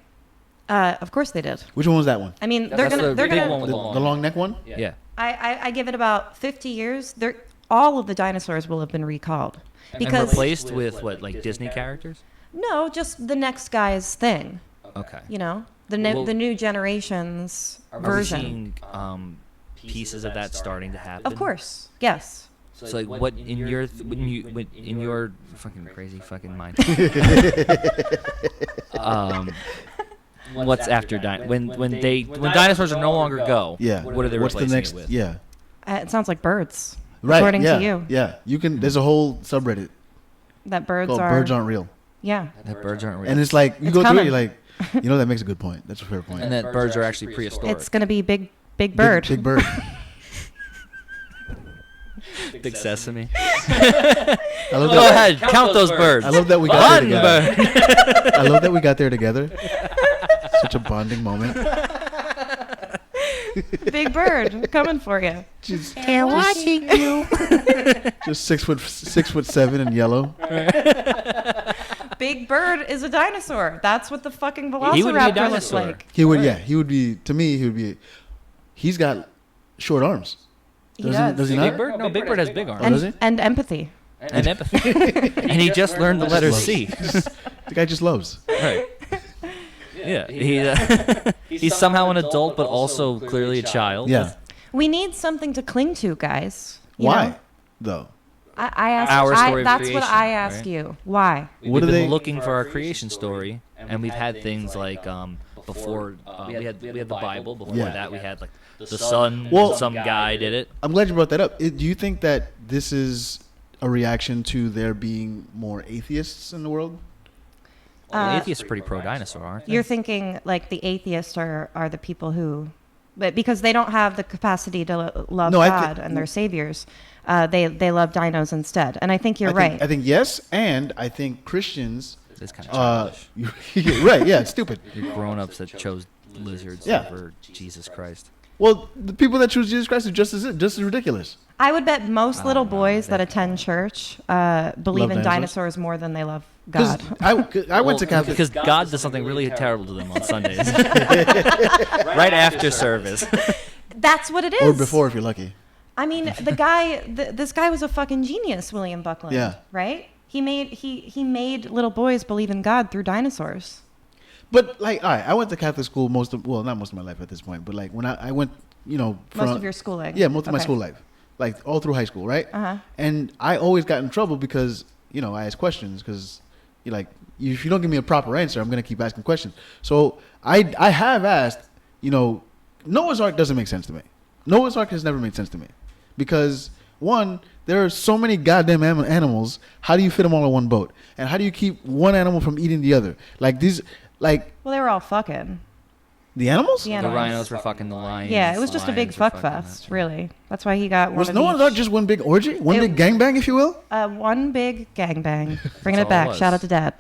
Of course they did. Which one was that one? I mean, they're That's gonna the they're big gonna. one with The long neck one? Yeah. I give it about 50 years. All of the dinosaurs will have been recalled And because replaced with what, like Disney characters? no, just the next guy's thing. Okay. You know, the Well, new generation's Are we version. seeing pieces of that starting to happen? Of course. Yes. So like, what in your in your fucking crazy fucking mind? What's after when dinosaurs are no longer go? Yeah. What are they What's the replacing next? it with? Yeah. It sounds like birds. Right. According yeah, to you. Yeah. You can. There's a whole subreddit That birds called are. "Birds Aren't Real," Yeah. That birds aren't real. and it's like you It's go through coming. it, you're like, that makes a good point. That's a fair point. and that birds are actually prehistoric. It's gonna be big bird. Big bird. Big Sesame. I love Go that. ahead, count those birds. I love that we got there One together. bird. I love that we got there together. Such a bonding moment. Big bird coming for you. They're watching you. Just 6'7" and yellow. Big bird is a dinosaur. That's what the fucking He would be a velociraptor looks dinosaur. like. He would. Yeah. He would be. To me, he would be. He's got short arms. He Does he Big not? Bird? No, Big Bird has big arms. does he? And empathy. And empathy. And he just learned the letter C. The guy just loves. Right. Yeah. He's somehow an adult, but also clearly a child. Yeah. We need something to cling to, guys. You Why, know? though? I asked. Our story of that's what creation, I asked right? you. Why? We've been looking for our creation story, and we've had things like before we had the Bible. Before Yeah. that, we had like the sun. Well- Some guy did it. I'm glad you brought that up. Do you think that this is a reaction to there being more atheists in the world? Well, atheists are pretty pro-dinosaur, aren't they? You're thinking like the atheists are the people who, but because they don't have the capacity to love No, God and their saviors, they love dinos instead. And I think you're right. I think yes, and I think Christians. It's kind of childish. Right? Yeah, it's stupid. You're grown-ups that chose lizards Yeah. over Jesus Christ. Well, the people that choose Jesus Christ are just as ridiculous. I would bet most little boys that attend church believe Love in dinosaurs? dinosaurs more than they love God. I went to Catholic. Because God does something really terrible to them on Sundays. Right after service. That's what it is. Or before, if you're lucky. I mean, this guy was a fucking genius, William Buckland. Yeah. Right? He made little boys believe in God through dinosaurs. But like, all right, I went to Catholic school not most of my life at this point, but like when I went, Most of your schooling. Yeah, most of my Okay. school life, like all through high school, right? Uh-huh. And I always got in trouble because I asked questions because if you don't give me a proper answer, I'm gonna keep asking questions. So I have asked, Noah's Ark doesn't make sense to me. Noah's Ark has never made sense to me because one, there are so many goddamn animals. How do you fit them all in one boat? And how do you keep one animal from eating the other? Well, they were all fucking. The animals? Yeah. The Animals. rhinos were fucking the lions. Yeah, it was just a big lions were fuck fucking fest, that. really. That's why he got one Was of Noah's each. Ark just one big orgy? One It- big gangbang, if you will? One big gangbang. Bringing That's it back. all it Shout out was. to Dad.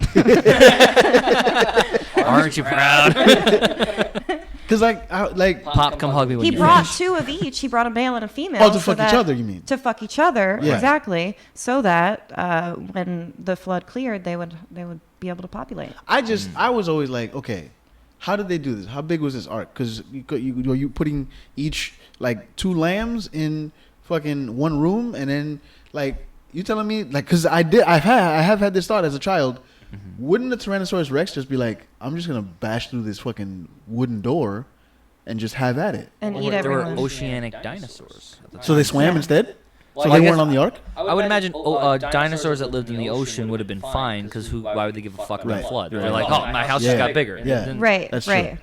Aren't you proud? Because Pop, come hug me when He you brought finish. two of each. He brought a male and a female. to so fuck each that- other, you mean? To fuck each other, Yeah. exactly. So that when the flood cleared, they would be able to populate. I was always like, okay, how did they do this? How big was this ark? Because you putting each two lambs in fucking one room, and then you telling me because I have had this thought as a child. Mm-hmm. Wouldn't the Tyrannosaurus Rex just be like, I'm just gonna bash through this fucking wooden door, and just have at it? And eat There were everyone. oceanic dinosaurs. At the time. So they swam Yeah. instead. Well, So I they guess- weren't on the ark. I would imagine dinosaurs that lived in the ocean would have been fine because why would they give a fuck about Right. flood? Right. They're like, oh, my house Yeah. just got bigger. Yeah. Then- Right, That's right. true.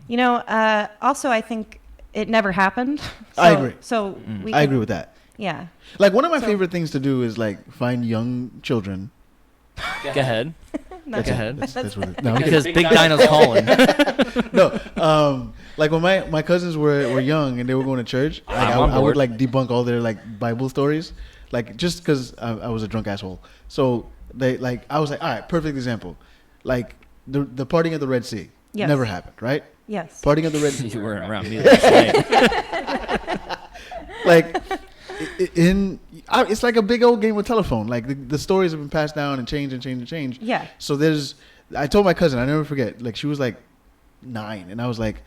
Also, I think it never happened. I agree. So I agree with that. Yeah. Like, one of my favorite things to do is, like, find young children. Go ahead. Go ahead. That's what no, because Big Dino's calling. No, like when my cousins were young and they were going to church, I would like debunk all their like Bible stories, like just because I was a drunk asshole. So I was like, all right, perfect example, like the parting of the Red Sea never happened, right? Yes. Parting of the Red Sea. You weren't around me last night. Like it's like a big old game of telephone. Like the stories have been passed down and changed and changed and changed. Yeah. So I told my cousin, I never forget, like she was like 9 and I was like,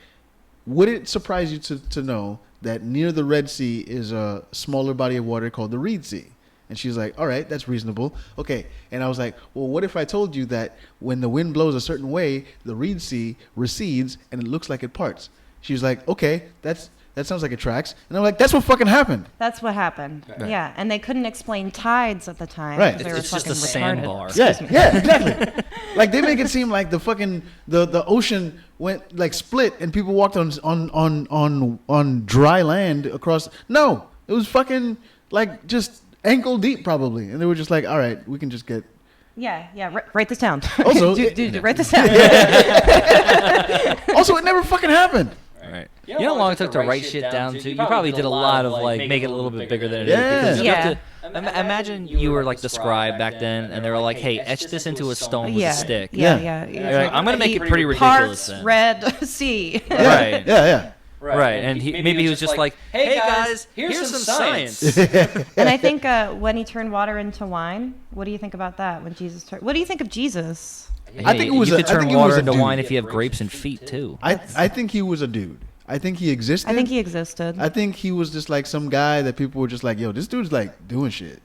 would it surprise you to know that near the Red Sea is a smaller body of water called the Reed Sea? And she's like, all right, that's reasonable. Okay. And I was like, well, what if I told you that when the wind blows a certain way, the Reed Sea recedes and it looks like it parts? She was like, okay, that sounds like it tracks. And I'm like, that's what fucking happened. That's what happened. Right. Yeah. And they couldn't explain tides at the time. Right. It's just a sandbar. Yeah, exactly. Like they make it seem like the fucking the ocean went like split and people walked on dry land across. No, it was fucking like just ankle deep probably. And they were just like, all right, we can just get. Yeah. Write this down. Also, write this down. Also, it never fucking happened. Right. You know how long it took to write shit down too? You probably did a lot of like make it a little bit bigger than it is. Because you have to imagine you were like the scribe back then, and they were like, "Hey, etch this into a stone with a stick." Yeah. Like, I'm gonna make it pretty ridiculous. Parts Red Sea. Right. Yeah. Right, and maybe he was just like, "Hey guys, here's some science." And I think when he turned water into wine, what do you think about that? When Jesus turned, what do you think of Jesus? Hey, I think it was. You could turn water into wine if you have grapes and feet too. I think he was a dude. I think he existed. I think he was just like some guy that people were just like, yo, this dude's like doing shit.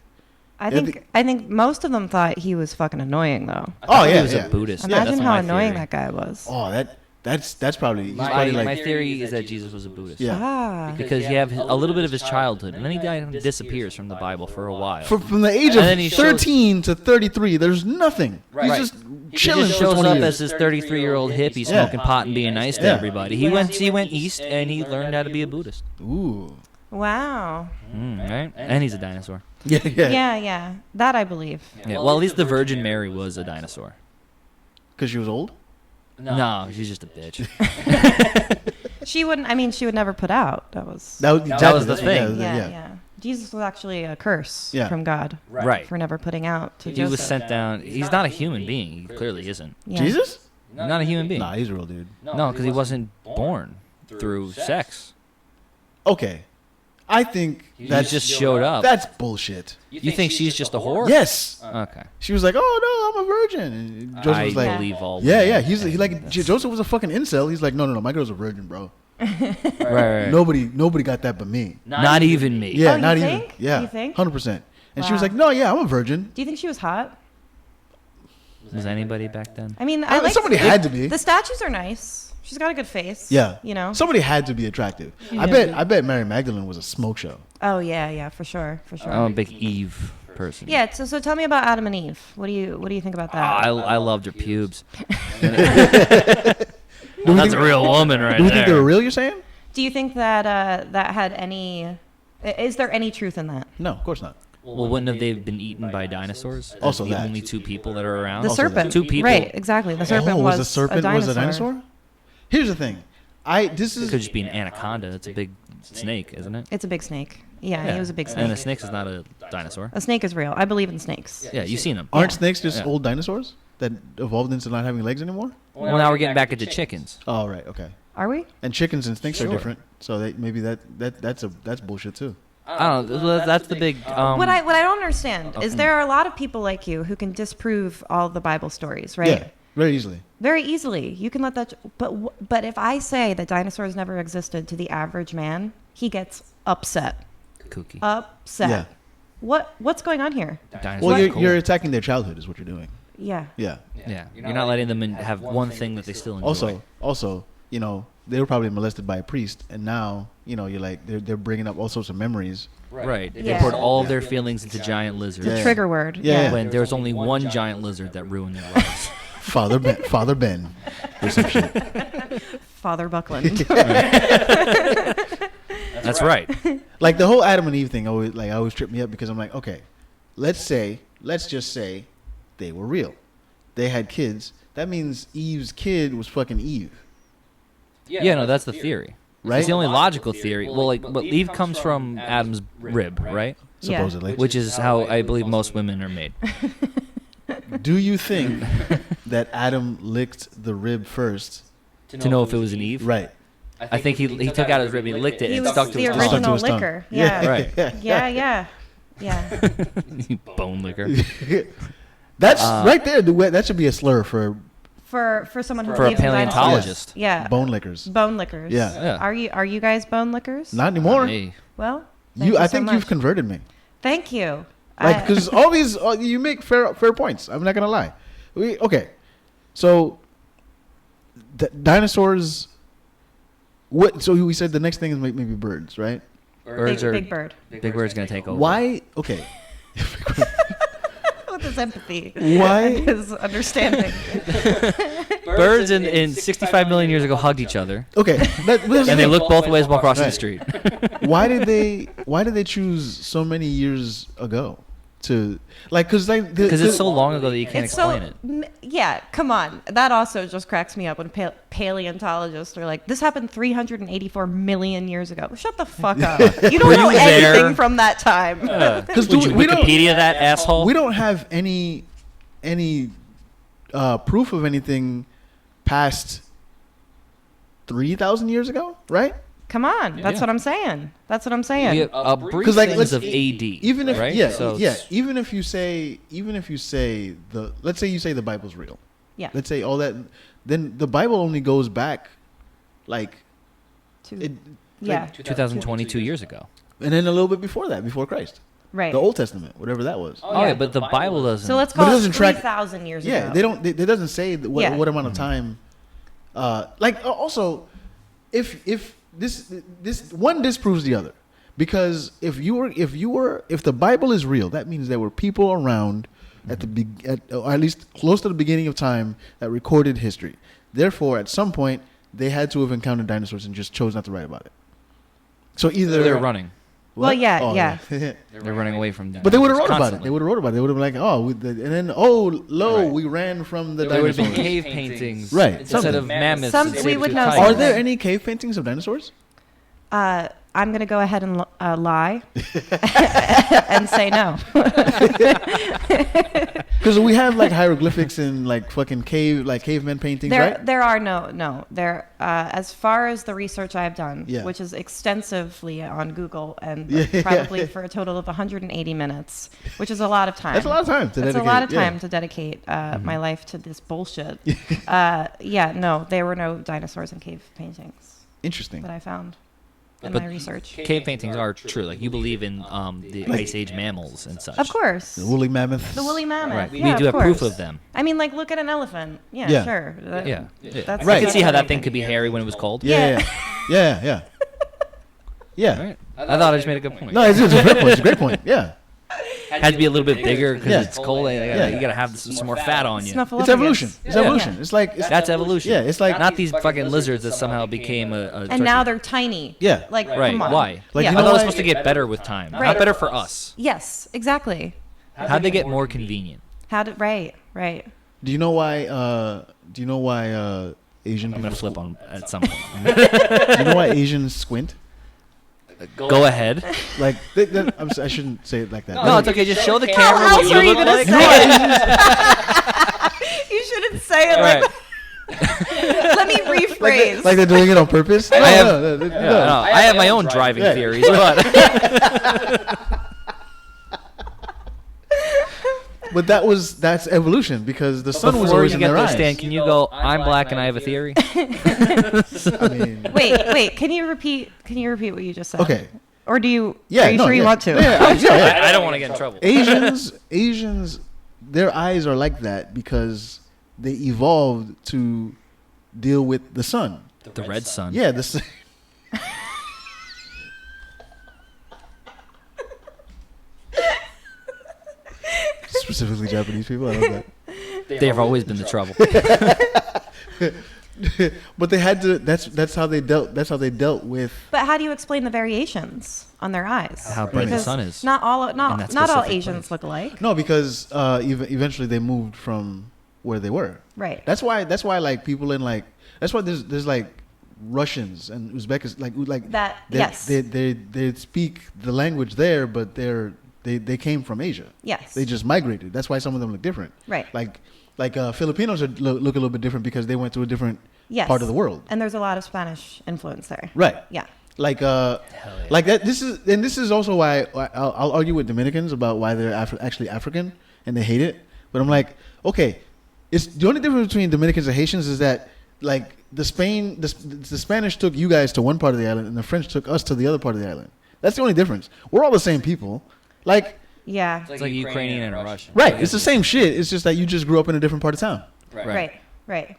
I think most of them thought he was fucking annoying though. Oh yeah, he was a Buddhist. Imagine how annoying that guy was. Oh, that's probably. My theory is that Jesus was a Buddhist. Yeah. Because you have a little bit of his childhood, and then he died and disappears from the Bible for a while. From the age of 13 to 33, there's nothing. He's just chilling. He just shows up as this 33-year-old hippie smoking pot and being nice to everybody. He went east and he learned how to be a Buddhist. Ooh. Wow. Right? And he's a dinosaur. Yeah. That I believe. Yeah. Well, at least the Virgin Mary was a dinosaur. Because she was old? No, she's just a bitch. She wouldn't. I mean, she would never put out. That was the thing. Yeah. Jesus was actually a curse from God, for never putting out to Joseph. He was sent down. He's not a human being. He clearly isn't. Yeah. Jesus? Not a human being. Nah, he's a real dude. No, because he wasn't born through sex. Okay. I think that just showed up. That's bullshit. You think she's just a whore? Yes. Okay. She was like, "Oh no, I'm a virgin." And Joseph was like, believe all. Yeah. He's like Joseph was a fucking incel. He's like, "No, my girl's a virgin, bro." Right. Nobody got that but me. Not even me. Yeah, oh, not you even. Think? Yeah, you think? 100%. And she was like, "No, yeah, I'm a virgin." Do you think she was hot? Was anybody back then? I mean, somebody had to be. The statues are nice. She's got a good face. Yeah. You know? Somebody had to be attractive. I bet Mary Magdalene was a smoke show. Oh, yeah, for sure. I'm a big Eve person. Yeah, so tell me about Adam and Eve. What do you think about that? I loved her pubes. That's a real woman right there. Do you think they were real, you're saying? Do you think that that had any... Is there any truth in that? No, of course not. Well, wouldn't have they been eaten by dinosaurs? Also the only two people that are around? The serpent. 2 people. Right, exactly. The serpent was the serpent a was a dinosaur? Here's the thing. It could just be an anaconda. It's a big snake, isn't it? It's a big snake. Yeah, it was a big snake. And a snake is not a dinosaur. A snake is real. I believe in snakes. Yeah, you've seen them. Aren't snakes just old dinosaurs that evolved into not having legs anymore? Well, now we're getting back into chickens. Oh, right. Okay. Are we? And chickens and snakes are different, so maybe that's bullshit too. I don't know. That's the big. What I don't understand is there are a lot of people like you who can disprove all the Bible stories, right? Yeah, very easily. Very easily. You can let that. But if I say that dinosaurs never existed to the average man, he gets upset. Kooky. Upset. Yeah. What's going on here? Well, you're attacking their childhood, is what you're doing. Yeah. Yeah. Yeah. You're not letting them have one thing that they still enjoy. Also, they were probably molested by a priest, and now, you're like they're bringing up all sorts of memories. Right. They poured all of their feelings into giant lizards. The trigger word. Yeah. When there's only one giant lizard that ruined their lives. Father Ben, or some shit. Father Buckland. That's right. Like the whole Adam and Eve thing always tripped me up because I'm like, okay, let's just say they were real. They had kids. That means Eve's kid was fucking Eve. Yeah, no, that's the theory. Right? It's the only logical theory. Well, like, but Eve comes from Adam's rib, right? Supposedly. Which is how I believe most women are made. Do you think that Adam licked the rib first To know if it was an Eve? Right. I think he took out his rib, he licked it, He and was stuck to the his original tongue. licker. Yeah. Yeah. Right. Yeah. Bone licker. That's right there. That should be a slur for someone who For a believes in dinosaurs. paleontologist. Yeah. bone lickers. Bone lickers. Yeah. Are you guys bone lickers? Not anymore. Hey. Well, I think you've converted me. Thank you. Like, because all these, you make fair points. I'm not gonna lie. Okay, so dinosaurs. What? So we said the next thing is maybe birds, right? Big bird. Big Bird's gonna take over. Why? Okay. With his empathy. Why? And his understanding. Birds in 65 million years ago hugged each other, Okay. and they looked both ways while crossing the Right. street. Why did they choose so many years ago to because Because it's so long ago that you can't explain it. Yeah, come on. That also just cracks me up when paleontologists are like, this happened 384 million years ago. Shut the fuck up. You don't know you anything there? from that time. Because Would you Wikipedia that asshole? we don't have any proof of anything past 3,000 years ago, right? Come on. That's what I'm saying. That's what I'm saying. Yeah, a brief 'Cause, like, things let's- of AD. Even if right? yeah, So yeah, it's- even if you say let's say you say the Bible's real. Yeah. Let's say all that, then the Bible only goes back like it, Yeah. like, 2022 years ago. and then a little bit before that, before Christ, Right. the Old Testament, whatever that was. Oh yeah, but the Bible doesn't. So let's But it call it doesn't track- 3,000 years Yeah, ago. they don't. It doesn't say Yeah. what amount of time. Also, if this one disproves the other, because if the Bible is real, that means there were people around or at least close to the beginning of time that recorded history. Therefore, at some point, they had to have encountered dinosaurs and just chose not to write about it. So either they're running. Well, What? yeah, Oh, yeah. They're running away from. But they would have wrote about it. constantly. They would have wrote about it. They would have been like, and then Right. we ran from the There would have dinosaurs. been cave paintings, Right, Instead something. of mammoths. Some- and we would know saber-toothed Are something. there any cave paintings of dinosaurs? I'm going to go ahead and lie and say no. Because we have like hieroglyphics and like fucking cavemen paintings, right? There are no. There, as far as the research I've done, Yeah. which is extensively on Google and Yeah. probably for a total of 180 minutes, which is a lot of time. That's a lot of time to That's dedicate. a lot of time yeah. to dedicate my life to this bullshit. No, there were no dinosaurs in cave paintings Interesting. that I found in But my research. Cave paintings are true. Like you believe in the Ice Age mammals and such. Of course. The woolly mammoth. The woolly mammoth. Right. Yeah, we do of have proof course. of them. I mean, like, look at an elephant. Yeah, Yeah. sure. Yeah. That's I can see how that everything. thing could be hairy when it was cold. Yeah. Yeah. Right. I thought I just made a good point. No, it's a great point. It's a great point. Yeah. Had to be a little bit bigger because Yeah. it's cold. You gotta have some more fat on you. Snuffleupagus. It's evolution. It's Yeah. evolution. It's like That's evolution. Yeah, it's like not these fucking lizards that somehow became a And now they're tiny. Yeah. Like, right. come on. Why? Like, Yeah. you I know thought it was why- supposed to get better with time. Right. Not better for us. Yes, exactly. How'd they get more convenient? Right. Do you know why? Asian I'm people gonna flip on at some point. Do you know why Asians squint? Go ahead. Like I shouldn't say it like that. No, it's okay. Just show the How camera else what are you you look gonna like. say it? You shouldn't say it All like right. that. Let me rephrase. Like they're doing it on purpose. No, I have- no. Yeah, no, I have my own driving Yeah. theories, but But that's evolution because the sun was before always you in get their those eyes. stand, can you go? I'm black and I have a theory. I mean, Wait. Can you repeat what you just said? okay. Or do you? Yeah. Are you no, sure you yeah. want to? Yeah. I don't want to get in trouble. Asians, their eyes are like that because they evolved to deal with the sun. The red sun. Yeah, the sun. Specifically Japanese people. I love that. They've always been the trouble. But they had to. That's how they dealt. That's how they dealt with. But how do you explain the variations on their eyes? How bright the sun is. Not all Asians look alike. No, because eventually they moved from where they were. Right. That's why like people in like. That's why there's like Russians and Uzbeks like that. Yes. They speak the language there, but they came from Asia. Yes. They just migrated. That's why some of them look different. Right. Like Filipinos look a little bit different because they went to a different part of the world. And there's a lot of Spanish influence there. Right. Yeah. Like like that. This is also why I'll argue with Dominicans about why they're actually African and they hate it. But I'm like, okay, it's the only difference between Dominicans and Haitians is that like the Spanish took you guys to one part of the island and the French took us to the other part of the island. That's the only difference. We're all the same people. Like. Yeah. It's like Ukrainian and Russian. Right. It's the same shit. It's just that you just grew up in a different part of town. Right.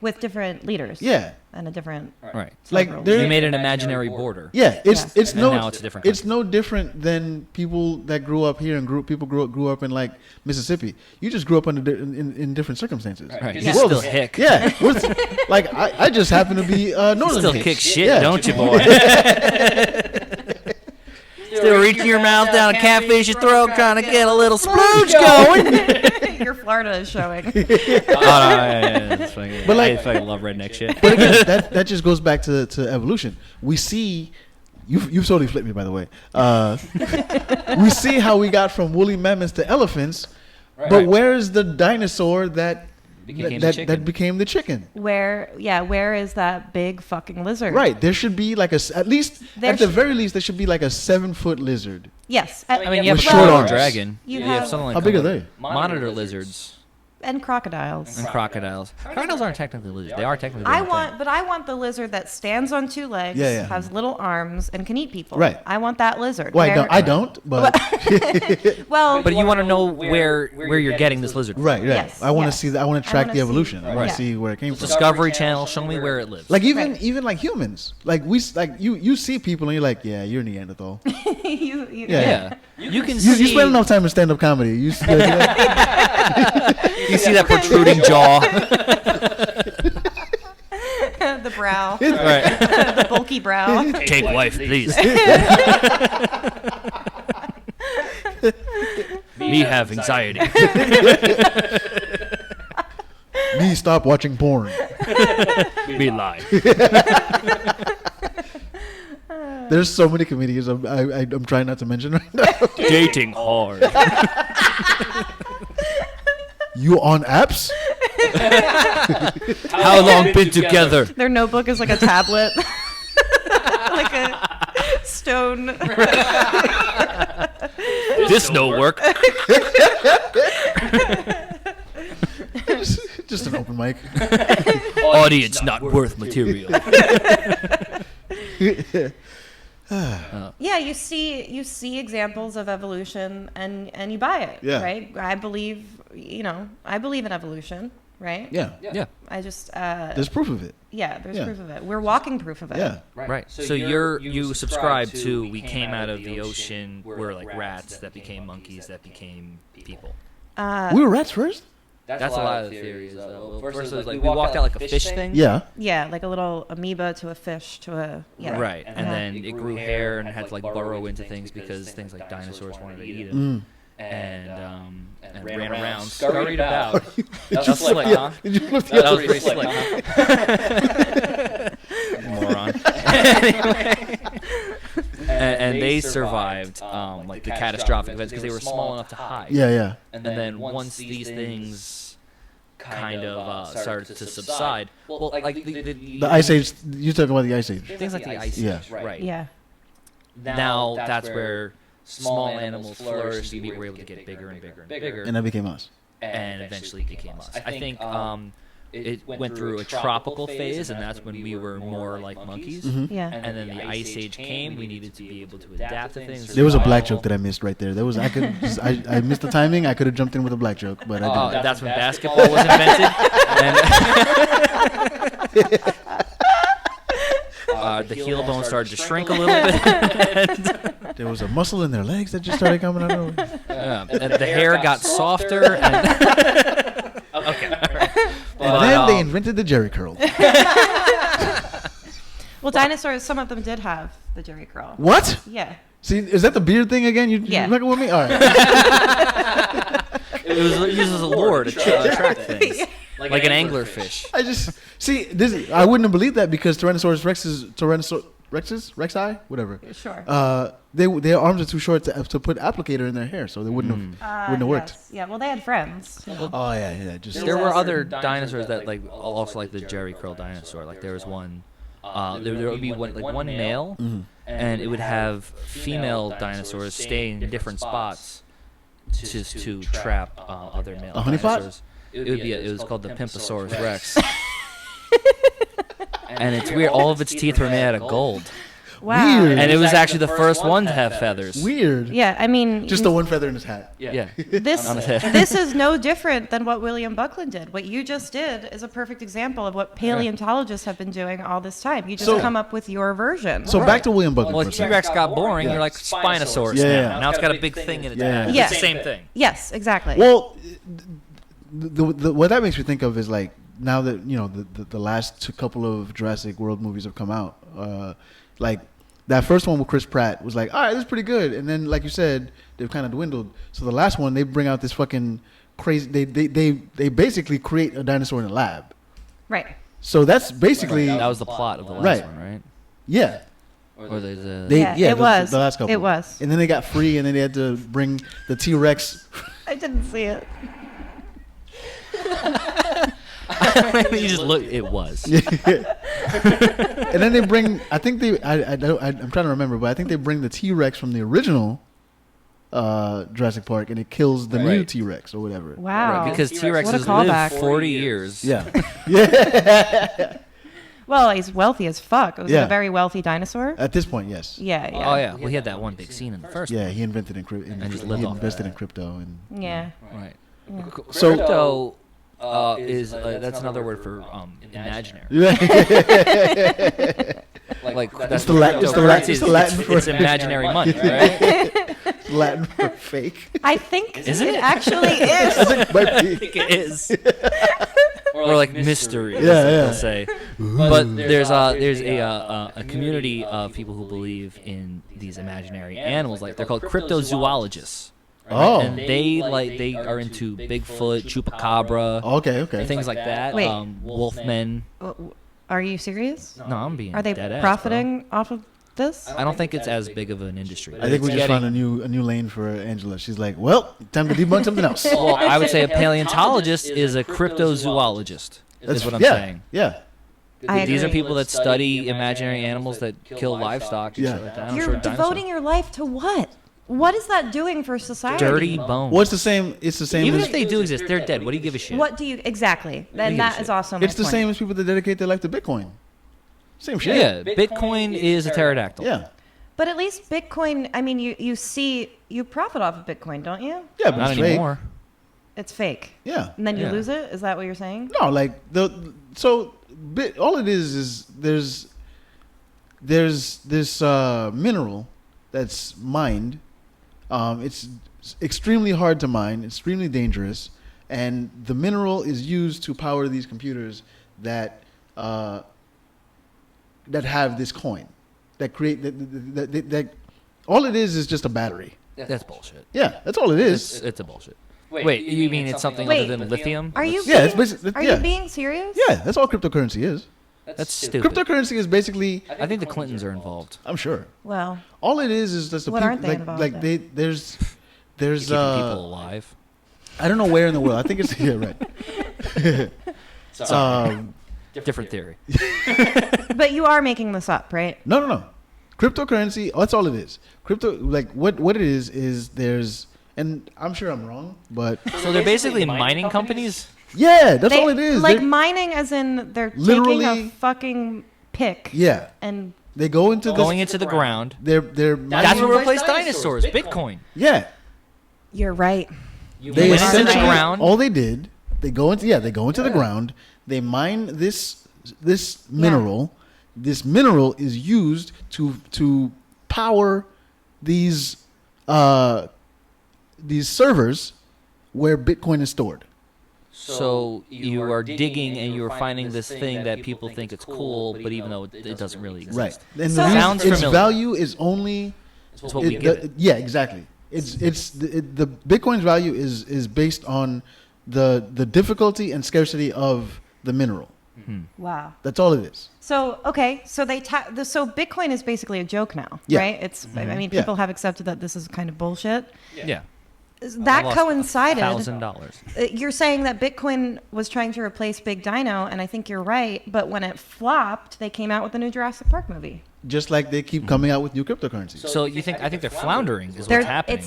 With different leaders. Yeah. And a different. Right. Like they made an imaginary border. Yeah. It's now it's a different country. It's no different than people that grew up here and grew up in like Mississippi. You just grew up in different circumstances. Right. You're still hick. Yeah. Like I just happen to be northern. Still kick shit, don't you, boy? Still reaching your mouth down a catfish's throat, trying to get a little splooge going. Your Florida is showing. But like, I fucking love redneck shit. But again, that just goes back to evolution. We see, you've totally flipped me, by the way. We see how we got from woolly mammoths to elephants, but where's the dinosaur that became the chicken? Where is that big fucking lizard? Right. There should be like at the very least, there should be like a 7-foot lizard. Yes. I mean, you have a short arms. dragon. You have something like how big are they? Monitor lizards. And crocodiles. Crocodiles aren't technically lizards. They are technically. I want the lizard that stands on 2 legs, has little arms, and can eat people. Right. I want that lizard. Well, I don't. But well, but you want to know where you're getting this lizard from. Right. Yes, I want to see that. I want to track the evolution. I want to see where it came from. Discovery Channel, show me where it lives. Like even like humans. Like you see people and you're like, yeah, you're Neanderthal. Yeah. You can you see. You spend enough time in stand-up comedy. You see that protruding jaw. The brow. Right. The bulky brow. Take wife, please. Me have anxiety. Me stop watching porn. Me lie. There's so many comedians I'm trying not to mention right now. Dating hard. You on apps? How long been together? Their notebook is like a tablet. Like a stone. This no work. Just an open mic. Audience not worth material. Yeah, you see examples of evolution and you buy it, right? I believe in evolution, right? Yeah. I just there's proof of it. Yeah, there's proof of it. We're walking proof of it. Yeah. Right. So you subscribe to we came out of the ocean, we're like rats that became monkeys that became people. We were rats first? That's a lot of the theories. First it was like we walked out like a fish thing. Yeah. Yeah, like a little amoeba to a fish to a Right, and then it grew hair and it had to like burrow into things because things like dinosaurs wanted to eat it. And ran around, scurried about. That was slick, huh? That was pretty slick. Moron. Anyway. And they survived like the catastrophic events because they were small enough to hide. Yeah. And then once these things kind of started to subside, well, like the Ice Age. You're talking about the Ice Age. Things like the Ice Age, right? Yeah. Now that's where small animals flourished. We were able to get bigger and bigger and bigger. And that became us. And eventually became us. I think it went through a tropical phase, and that's when we were more like monkeys. Yeah. And then the Ice Age came. We needed to be able to adapt to things. There was a black joke that I missed right there. I missed the timing. I could have jumped in with a black joke, but I didn't. That's when basketball was invented. The heel bone started to shrink a little bit. There was a muscle in their legs that just started coming out. And the hair got softer. And okay. then they invented the Jerry curl. Well, dinosaurs, some of them did have the Jerry curl. What? Yeah. See, is that the beard thing again? You fucking with me? All right. It was used as a lure to attract things. Like an anglerfish. I just see this. I wouldn't have believed that because Rexi, whatever. Sure. Their arms are too short to put applicator in their hair, so they wouldn't have worked. Yes. Yeah. Well, they had friends. Oh yeah. Just There were other dinosaurs that also like the Jerry curl dinosaur. Like there was one. There would be one male, and it would have female dinosaurs stay in different spots to trap other male dinosaurs. It was called the Pimpasaurus Rex. And it's weird. All of its teeth were made out of gold. Wow. Weird. And it was actually the first one to have feathers. Weird. Yeah, I mean, just the one feather in his hat. Yeah. This is no different than what William Buckland did. What you just did is a perfect example of what paleontologists have been doing all this time. You just come up with your version. So back to William Buckland. Well, T-Rex got boring. You're like Spinosaurus now. Now it's got a big thing in its head. Yeah. It's the same thing. Yes, exactly. Well, what that makes me think of is like now that the last couple of Jurassic World movies have come out, like that first one with Chris Pratt was like, all right, this is pretty good, and then like you said, they've kind of dwindled. So the last one, they bring out this fucking crazy. They basically create a dinosaur in a lab. Right. So that's basically that was the plot of the last one, right? Yeah. Or there's a it was the last couple. It was. And then they got free, and then they had to bring the T-Rex. I didn't see it. You just look. It was. And then they bring. I think they. I'm trying to remember, but I think they bring the T-Rex from the original Jurassic Park, and it kills the new T-Rex or whatever. Wow. Right, because T-Rex has callback. lived 40 years. Yeah. Yeah. Well, he's wealthy as fuck. Was it Yeah. a very wealthy dinosaur? At this point, yes. Yeah. Oh yeah. Well, he had that one big scene in the first. Yeah, he invented and just lived he off invested in crypto and. Yeah. Right. Yeah. So Crypto is that's another word for imaginary. Like that's it's imaginary money, right? Latin for fake. I think Is it? actually is. I think it is. Or like mystery, they'll say. But there's a community of people who believe in these imaginary animals. Like they're called cryptozoologists. Right? Oh. And they are into Bigfoot, Chupacabra. Okay. Things like that. Wait. Wolfmen. Are you serious? No, I'm being. Are they dead profiting off of this? I don't think it's as big of an industry. I think we just found a new lane for Angela. She's like, well, time to debunk something else. Well, I would say a paleontologist is a cryptozoologist. Is what I'm saying. Yeah. These are people that study imaginary animals that kill livestock. And shit like that. You're devoting your life to what? What is that doing for society? Dirty bones. Well, it's the same. Even if they do exist, they're dead. What do you give a shit? What do you exactly? Then that is also my It's the point. same as people that dedicate their life to Bitcoin. Same shit. Yeah, Bitcoin is a pterodactyl. Yeah. But at least Bitcoin, I mean, you profit off of Bitcoin, don't you? Yeah, but Not it's anymore. It's fake. Yeah. And then you Yeah. lose it? Is that what you're saying? No, like all it is there's this mineral that's mined. It's extremely hard to mine, extremely dangerous, and the mineral is used to power these computers that have this coin, that create that. All it is just a battery. That's bullshit. Yeah, that's all it is. It's a bullshit. Wait, you mean it's something other than lithium? Are you? Yeah, it's being, basically. Are yeah. you being serious? Yeah, that's all cryptocurrency is. That's stupid. Cryptocurrency is basically. I think the Clintons are involved. I'm sure. Well, all it is just a what aren't they involved in? there's Keeping people alive. I don't know where in the world. I think it's right. Different theory. But you are making this up, right? No. Cryptocurrency. That's all it is. Crypto, like what it is there's, and I'm sure I'm wrong, but So they're basically mining companies. yeah, that's all it is. Like mining, as in they're literally taking a fucking pick. Yeah, And they go into Going into the ground. They're That's what mining- replaced dinosaurs. Bitcoin. Yeah, you're right. they went into the essentially ground. all they did. They go into the ground. They mine this mineral. This mineral is used to power these servers where Bitcoin is stored. So you are digging and you are finding this thing that people think it's cool, but even though it doesn't really exist. Right. And Sounds its familiar. value is only. It's what we give it. Yeah, exactly. The Bitcoin's value is based on the difficulty and scarcity of the mineral. Wow. That's all it is. So okay, so so Bitcoin is basically a joke now, Yeah. right? It's I mean people have accepted that this is kind of bullshit. Yeah. That coincided. $1,000. You're saying that Bitcoin was trying to replace Big Dino, and I think you're right. But when it flopped, they came out with a new Jurassic Park movie. Just like they keep coming out with new cryptocurrencies. So you think? I think they're floundering. Is what's happening.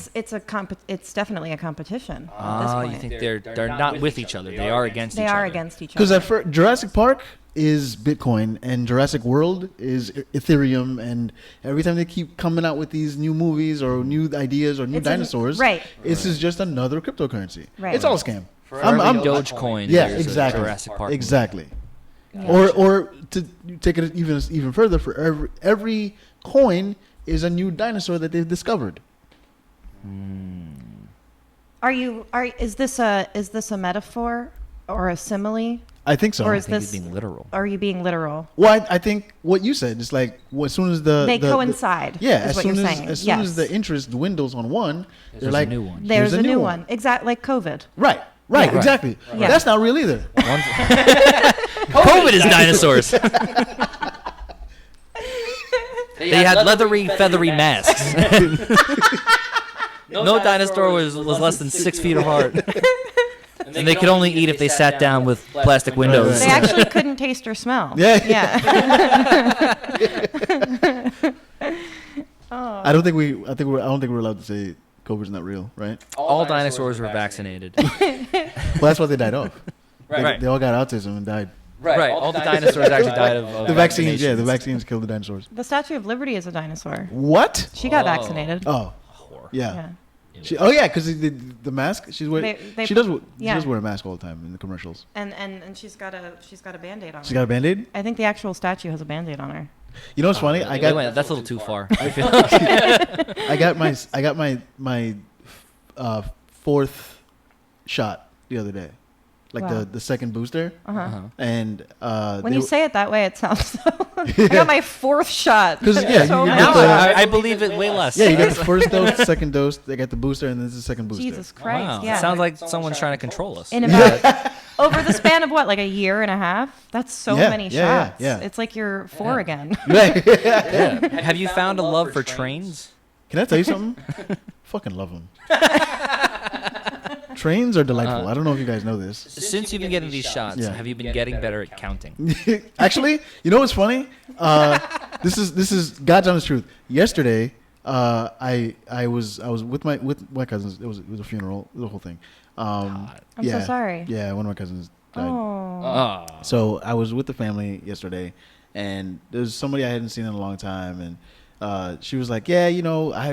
It's definitely a competition. You think they're not with each other? They are against each other. They are against each other. Because at first, Jurassic Park is Bitcoin and Jurassic World is Ethereum, and every time they keep coming out with these new movies or new ideas or new dinosaurs, this is just another cryptocurrency. Right. It's all a scam. For every Dogecoin, there's a Jurassic Park movie. Exactly. Yeah. Or to take it even further, for every coin is a new dinosaur that they've discovered. Is this a metaphor or a simile? I think so. Or is this being literal? Are you being literal? Well, I think what you said is like as soon as they coincide. As what soon you're as saying. as soon as the interest dwindles on one, there's like a new one. There's a new one. Exactly, like COVID. Right. Exactly. Yeah. That's not real either. COVID is dinosaurs. They had leathery, feathery masks. No dinosaur was less than 6 feet apart. And they could only eat if they sat down with plastic windows. They actually couldn't taste or smell. Yeah. I don't think we're allowed to say COVID's not real, right? All dinosaurs were vaccinated. Well, that's why they died off. Right. They all got autism and died. Right. All the dinosaurs actually died of the vaccines. Yeah, the vaccines killed the dinosaurs. The Statue of Liberty is a dinosaur. What? She got vaccinated. Oh, yeah. Because the mask she's wearing. She does wear a mask all the time in the commercials. And she's got a Band-Aid on her. She's got a Band-Aid? I think the actual statue has a Band-Aid on her. You know what's funny? That's a little too far. I got my fourth shot the other day. Like the second booster. And when you say it that way, it sounds so. I got my fourth shot. Because I believe it way less. Yeah, you got the first dose, the second dose. They got the booster, and then the second booster. Jesus Christ! Wow. Yeah, it sounds like someone's trying to control us. In about over the span of what, like a year and a half? That's so many shots. Yeah. It's like you're 4 again. Have you found a love for trains? Can I tell you something? Fucking love them. Trains are delightful. I don't know if you guys know this. Since you've been getting these shots, have you been getting better at counting? Actually, you know what's funny? This is God's honest truth. Yesterday, I was with my cousins. It was a funeral, the whole thing. I'm so sorry. Yeah, one of my cousins died. Oh. So I was with the family yesterday, and there's somebody I hadn't seen in a long time, and she was like, "Yeah,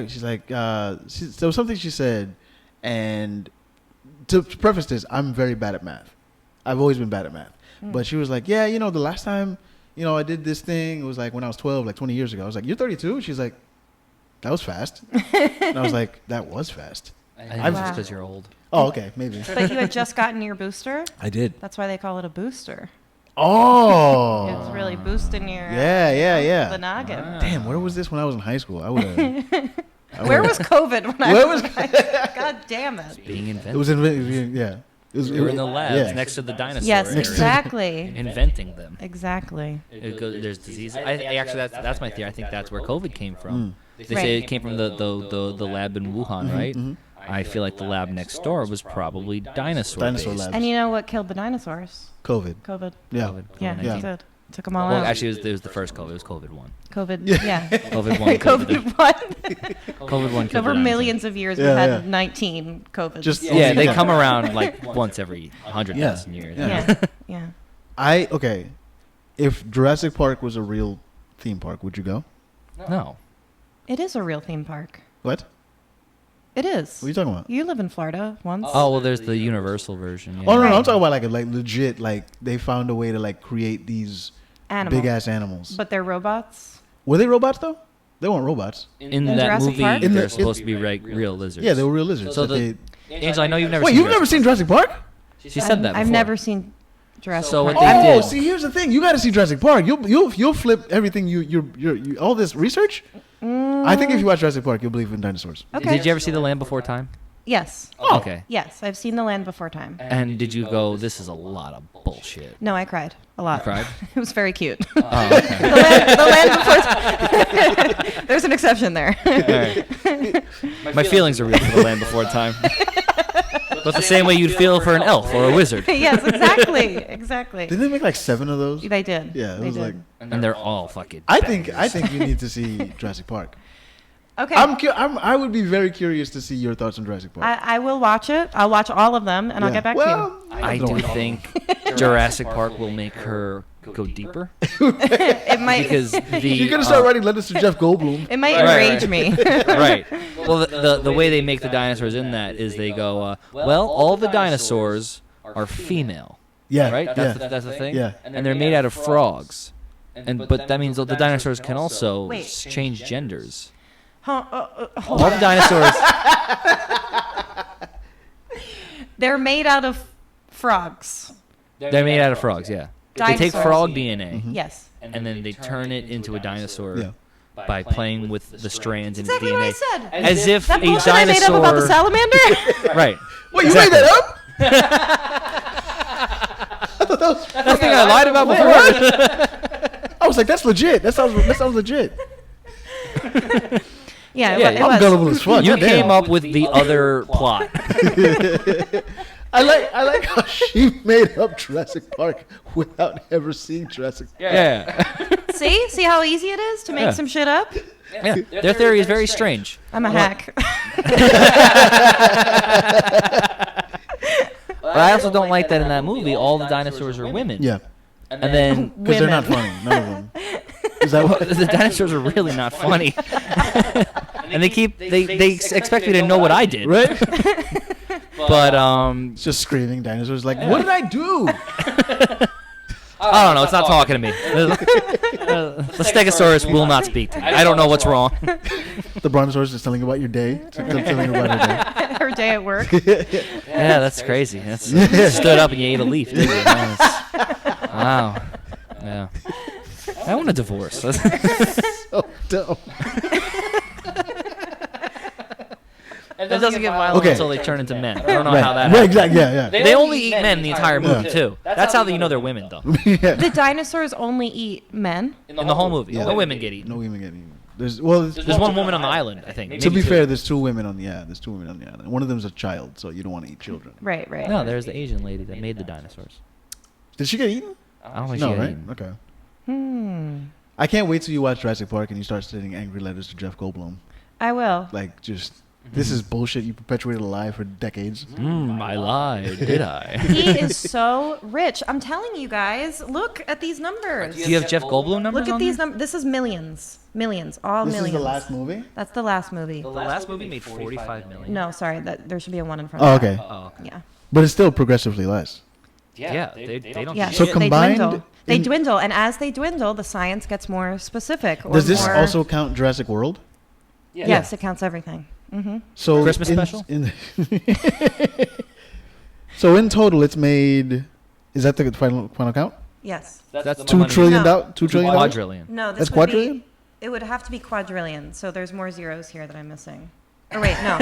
she's like, there was something she said, and." To preface this, I'm very bad at math. I've always been bad at math. But she was like, yeah, the last time, I did this thing, it was like when I was 12, like 20 years ago. I was like, you're 32? She's like, that was fast. And I was like, that was fast. I think it's just because you're old. Oh, okay, maybe. But you had just gotten your booster? I did. That's why they call it a booster. Oh. It's really boosting your the noggin. Wow. Damn, where was this when I was in high school? I would have... Where was COVID when I was God damn it. It's being invented. It was yeah. We were in the labs next to the dinosaurs. Yes, exactly. Inventing them. Exactly. There's disease. Actually, that's my theory. I think that's where COVID came from. They say it came from the lab in Wuhan, right? Mm-hmm. I feel like the lab next door was probably dinosaur labs. And you know what killed the dinosaurs? COVID. Yeah. COVID. Yeah, it did. Took them all out. Well, actually, it was the first COVID. It was COVID 1. COVID, yeah. COVID 1. COVID 1. COVID 1 killed over millions of years, we've had 19 COVID. They come around like once every 100,000 years. Yeah. Okay. If Jurassic Park was a real theme park, would you go? No. It is a real theme park. What? It is. What are you talking about? You live in Florida once. Oh, well, there's the Universal version. Yeah. Oh, no, I'm talking about like legit, like they found a way to like create these big ass animals. But they're robots? Were they robots though? They weren't robots. In that Jurassic movie, Park? they're supposed to be real lizards. Yeah, they were real lizards. So Angel, I know you've never seen Jurassic Park. Wait, Jurassic you've never seen Jurassic Park? She said that before. I've never seen Jurassic So Park. what they did. See, here's the thing. You got to see Jurassic Park. You'll flip everything. You all this research. I think if you watch Jurassic Park, you'll believe in dinosaurs. Okay. Did you ever see The Land Before Time? Yes. Oh. Okay. Yes, I've seen The Land Before Time. And did you go, this is a lot of bullshit? No, I cried a lot. You cried? It was very cute. Oh, okay. the land before time. There's an exception there. All right. My feelings are real for The Land Before Time. But the same way you'd feel for an elf or a wizard. Yes, exactly. Didn't they make like 7 of those? They did. Yeah, it They was did. like. And they're all fucking I think you need to see Jurassic Park. Okay. I would be very curious to see your thoughts on Jurassic Park. I will watch it. I'll watch all of them, and I'll get back to you. I do think Jurassic Park will make her go deeper. It might. Because you're gonna start writing letters to Jeff Goldblum. It might enrage me. Right. Well, the way they make the dinosaurs in that is they go, well, all the dinosaurs are female. Yeah. Right? That's the thing? Yeah. And they're made out of frogs. But that means the dinosaurs can also change genders. Hold All the dinosaurs. They're made out of frogs. They're made out of frogs, yeah. They take Dinosaurs. frog DNA, Yes. and then they turn it into a dinosaur Yeah. by playing with the strands in Exactly DNA. what I said. As if That a bullshit I made up about the dinosaur... salamander? Right. Wait, you made that up? That's the thing I lied about before. I was like, that's legit. That sounds legit. Yeah, Yeah, it I'm was. gullible as fuck. You goddamn. came up with the other plot. I like how she made up Jurassic Park without ever seeing Jurassic Park. Yeah. See how easy it is to make Yeah. some shit up? Yeah. Their theory is very strange. I'm a hack. But I also don't like that in that movie all the dinosaurs are women. Yeah, And then because they're not funny. None of them. Is that what? the dinosaurs are really not funny. And they expect me to know what I did. Right? But It's just screaming dinosaurs. Like, what did I do? I don't know. It's not talking to me. The Stegosaurus will not speak to me. I don't know what's wrong. The Brontosaurus is telling you about your day. Telling you about her Her day at work. day. Yeah, that's crazy. That's you stood up and you ate a leaf. Didn't you? Wow. Yeah. I want a divorce. So dumb. It doesn't get violent until they turn into men. I don't know how that Right, happens. exactly. Yeah. They only eat men in the entire movie, too. That's how you know they're women, though. Yeah. The dinosaurs only eat men. In the whole movie. Yeah. No women get eaten. No women get eaten. There's one woman on the island, I think. to be fair, there's 2 women on the island. One of them's a child, so you don't want to eat children. Right. No, there's the Asian lady that made the dinosaurs. Did she get eaten? I don't think No, she got right? eaten. Okay. I can't wait till you watch Jurassic Park and you start sending angry letters to Jeff Goldblum. I will. Like, just, this is bullshit you perpetuated a lie for decades. I lied, did I? He is so rich. I'm telling you guys, look at these numbers. Do you have Jeff Goldblum numbers Look at on these there? numbers. This is millions. Millions. All This millions. is the last movie? That's the last movie. The last movie made 45 million. No, sorry. There should be a 1 in front Oh, of that. okay. Oh, okay. Yeah. But it's still progressively less. Yeah, they don't Yeah. do So shit. combined they dwindle. They in- dwindle, and as they dwindle, the science gets more specific. Or Does this more, also count Jurassic World? Yes, it counts everything. Mm-hmm. So Christmas special? So in total, it's made. Is that the final count? Yes. That's the $2 money. trillion. No. $2 trillion. Quadrillion. No, this That's would quadrillion? be. It would have to be quadrillion. So there's more zeros here that I'm missing. Or wait, no.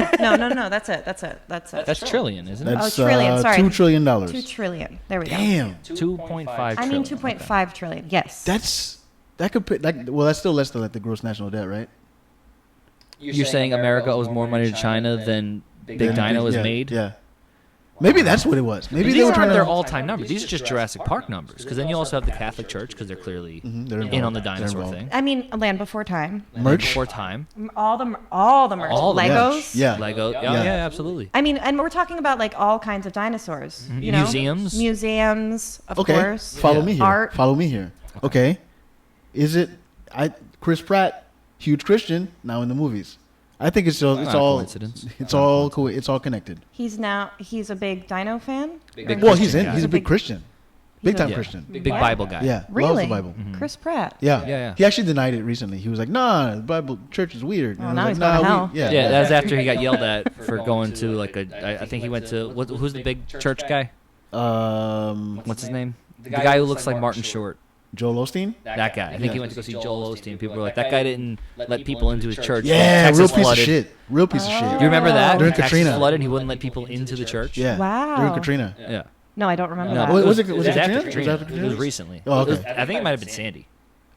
That's it. That's trillion, isn't it? That's trillion, sorry. $2 trillion. 2 trillion. There we go. Damn. 2.5 I mean 2.5 trillion. Yes. That could put. Well, that's still less than like the gross national debt, right? You're saying America owes more money to China than Big Dino has made? Yeah. Maybe that's what it was. Maybe These they were aren't trying their to. all-time numbers. These are just Jurassic Park numbers. Because then you also have the Catholic Church, because they're clearly They're in on the involved. They're dinosaur involved. thing. I mean, Land Before Time. Merch. Before time. All the merch. All the Legos. Yeah. Lego. Yeah, Yeah. yeah, absolutely. I mean, and we're talking about like all kinds of dinosaurs. You know? Museums. Museums, of Okay. course. Follow me here. Art. Follow me here. Okay. Is it? Chris Pratt, huge Christian, now in the movies. I think it's all. It's Not a all. coincidence. It's all. It's all connected. He's a big Dino fan. Big Or Well, Christian he's in. guy. He's a big Christian. Big time Yeah. Christian. Big Bible guy. Yeah. Loves Really? the Bible. Chris Pratt. Yeah. Yeah. He actually denied it recently. He was like, "Nah, the Bible church is weird." Oh, And now I he's was like, going to "Nah, hell." Yeah, that was after he got yelled at for going to like I think he went to who's the big church guy? What's his name? The guy who looks like Martin Short. Joel Osteen? That guy. I think he went to go see Joel Osteen. People were like, that guy didn't let people into his church. Yeah, real piece of shit. Real piece of shit. You remember that? During Katrina. Texas flooded, he wouldn't let people into the church. Yeah. Wow. During Katrina. Yeah. No, I don't remember No, that. Was it after Katrina? Katrina. It was recently. Oh, okay. I think it might have been Sandy.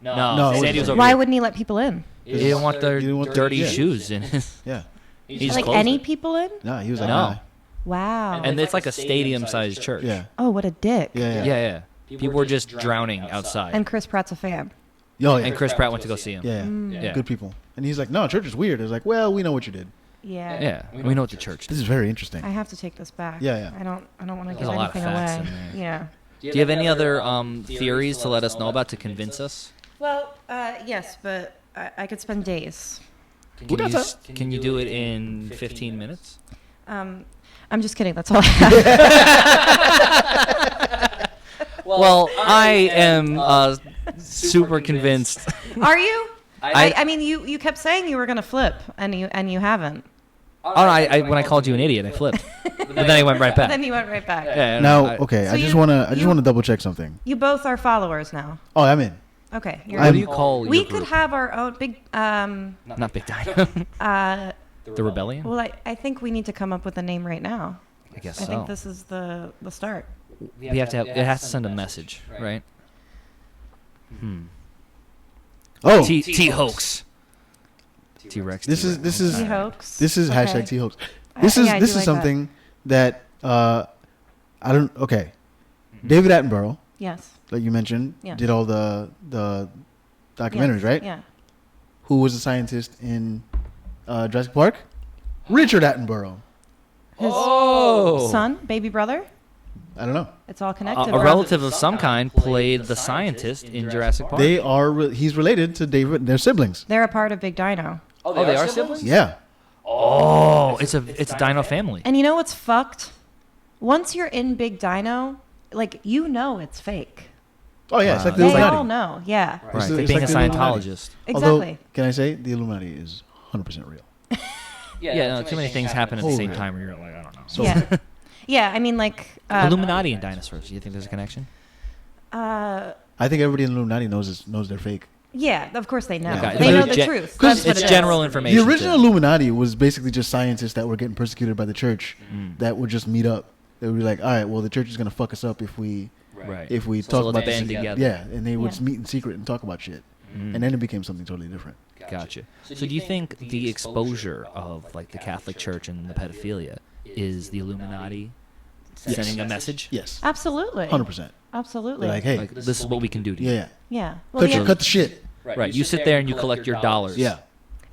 No, Sandy was over Why here. wouldn't he let people in? He didn't want their dirty shoes in. Yeah. He Like closed any it. people in? No, he was like, No. nah. Wow. And it's like a stadium-sized church. Yeah. Oh, what a dick. Yeah. People were just drowning outside. And Chris Pratt's a fan. Oh, yeah. And Chris Pratt went to go see him. Yeah. Yeah. Good people. And he's like, no, church is weird. It's like, well, we know what you did. Yeah. Yeah, we know what the church This did. is very interesting. I have to take this back. Yeah. I don't want to There's give a lot of anything facts away. in there. Yeah. Do you have any other theories to let us know about to convince us? Well, yes, but I could spend days. Can you do it in 15 minutes? I'm just kidding. That's all I have. Well, I am super convinced. Are you? I mean, you kept saying you were going to flip, and you haven't. Oh, no, when I called you an idiot, I flipped. But then I went right back. Then you went right back. Yeah, Now, okay, So I just you- want to you- double check something. You both are followers now. Oh, I'm in. Okay. What do you call We your could group? have our own big. Not Big Dino. The Rebellion? Well, I think we need to come up with a name right now. I guess I so. think this is the start. We have to have, it has to send a message, right? Oh, T-hoax. T-Rex. this is T-hoax. This is Okay. hashtag T-hoax. This is yeah, I this do is like something that I don't. Okay, David Attenborough, Yes. like you mentioned, Yeah. did all the documentaries, Yes. right? Yeah. Who was a scientist in Jurassic Park? Richard Attenborough. His Oh! son, baby brother. I don't know. It's all connected. A relative of some kind played the scientist in Jurassic Park. They are. He's related to David. They're siblings. They're a part of Big Dino. Oh, they are siblings? Yeah. Oh, it's a Dino family. And you know what's fucked? Once you're in Big Dino, like you know it's fake. Oh yeah. It's like the They Illuminati. all know. Yeah. Right, It's like like being a the Illuminati. Scientologist. Although, Exactly. can I say the Illuminati is 100% real? Yeah, no, too many things happen at the same Oh, time where you're like, I don't know. So Yeah. Yeah. I mean, like. Illuminati and dinosaurs. Do you think there's a connection? I think everybody in the Illuminati knows they're fake. Yeah. Of course they know. Okay. They But know it's the truth. because That's what It's it is. general information. The original too. Illuminati was basically just scientists that were getting persecuted by the church that would just meet up. They would be like, all right, well, the church is going to fuck us up if we Right. talk let's about band this. together. Yeah, and they would Yeah. just meet in secret and talk about shit. And then it became something totally different. Gotcha. So do you think the exposure of like the Catholic Church and the pedophilia is the Illuminati sending a message? Yes. Absolutely. 100%. Absolutely. They're like, hey, Like this is what we can do to you. yeah. Yeah. Well, Cut the shit. Right. You sit there and you collect your dollars. Yeah.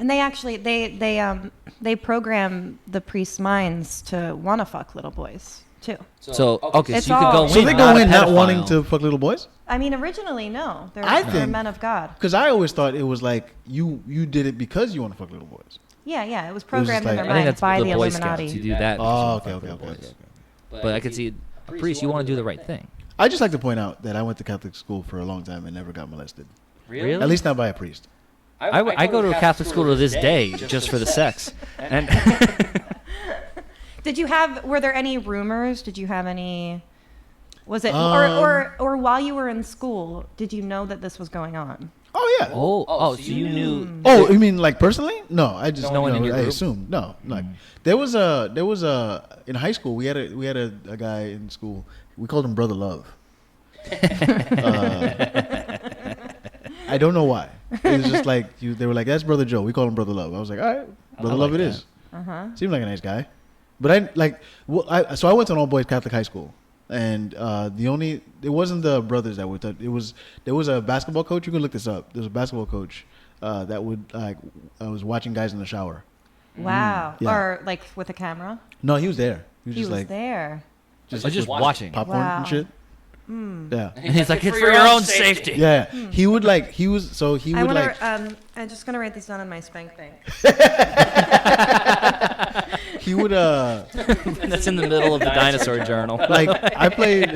and they actually they program the priests' minds to want to fuck little boys too. So okay, It's so you could go all- in. So they not go a in not pedophile. wanting to fuck little boys? I mean, originally no, I they're think- men of God. Because I always thought it was like you did it because you want to fuck little boys. Yeah, yeah, it was just programmed like- in I their think minds that's by the the Boy Illuminati. Scouts. You do that. Oh, because you okay. wanna fuck little boys. But I could see a priest. You want to do the right thing. I just like to point out that I went to Catholic school for a long time and never got molested. Really? At least not by a priest. I go to a Catholic school to this day just for the sex. And Were there any rumors? Did you have any? Was it or while you were in school, did you know that this was going on? Oh yeah. so you knew. Oh, you mean like personally? No, I just No one in your I group? assumed. No, like there was a in high school we had a guy in school. We called him Brother Love. I don't know why. It was just like they were like, that's Brother Joe. We call him Brother Love. I was like, all right, Brother Love like it that. is. Seemed like a nice guy. But so I went to an all boys Catholic high school, and it wasn't the brothers that were. There was a basketball coach. You can look this up. There's a basketball coach that would I was watching guys in the shower. Wow. Yeah. Or like with a camera? No, he was there. He was He just was like there. Just watching. popcorn Wow. and shit. Yeah. And he's like, it's for your own safety. Yeah. He would like. He was so he I would want like. to. I'm just gonna write these down on my spank bank. He would That's in the middle of the dinosaur journal. like I played.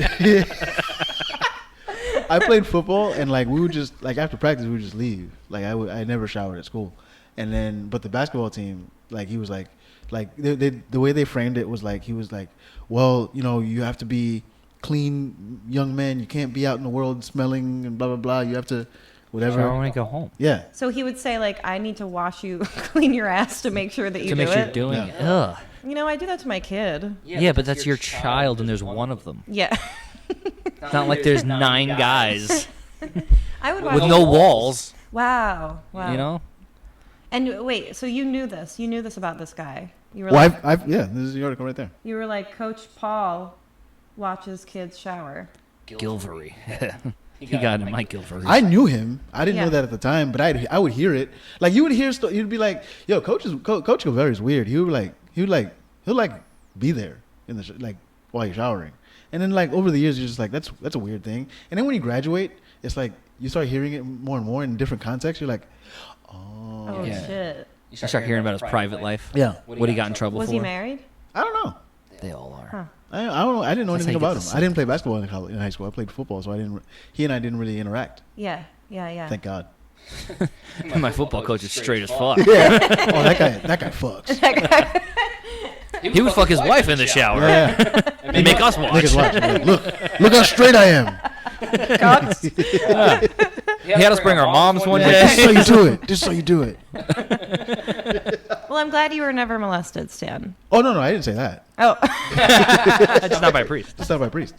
I played football and like we would just like after practice we would just leave. Like I never showered at school, and then but the basketball team like he was like the way they framed it was like he was like, well, you know, you have to be clean young man. You can't be out in the world smelling and blah blah blah. You have to, whatever. Shower when I go home. Yeah. So he would say like, I need to wash you, clean your ass to make sure that you do it. To make sure you're doing it. Ugh. You know, I do that to my kid. Yeah, but that's your child, and there's one of them. Yeah. It's not like there's 9 guys I would with no walls. Wow. You know. And wait, so you knew this? You knew this about this guy? You were Well, like, yeah. This is the article right there. You were like, Coach Paul watches kids shower. Gilvery. He got in my Gilvery. I knew him. I didn't Yeah. know that at the time, but I would hear it. Like you would hear, you'd be like, "Yo, Coach Gilvery is weird." He'll be there in the like while you're showering, and then like over the years, you're just like, "That's a weird thing." And then when you graduate, it's like you start hearing it more and more in different contexts. You're like, Oh, Yeah. shit. You start hearing about his private life. Yeah. What he got in trouble Was for. he married? I don't know. They all are. Huh. I don't know. I didn't know That's anything how you about get him. the I didn't play basketball in high school. I played football, so he and I didn't really interact. Yeah. Thank God. My football coach is straight as fuck. Yeah. Oh, that guy fucks. He would fuck his wife in the shower. Yeah. And make us watch. Make us watch. Like, look how straight I am. He had us bring our moms one This day. is how you do it. This is how you do it. Well, I'm glad you were never molested, Stan. Oh no, I didn't say that. Oh. Just not by a priest. It's not by a priest.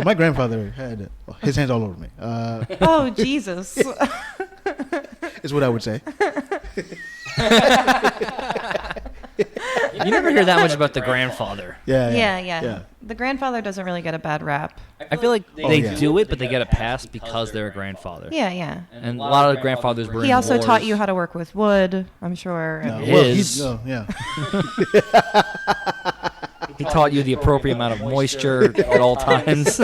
My grandfather had his hands all over me. Oh, Jesus. Is what I would say. You never hear that much about the grandfather. Yeah. The grandfather doesn't really get a bad rap. I feel like they yeah. do it, but they get a pass because they're a grandfather. Yeah. And a lot of the grandfathers were He in also wars. taught you how to work with wood, I'm sure. No, His. well, he's, yeah. He taught you the appropriate amount of moisture at all times.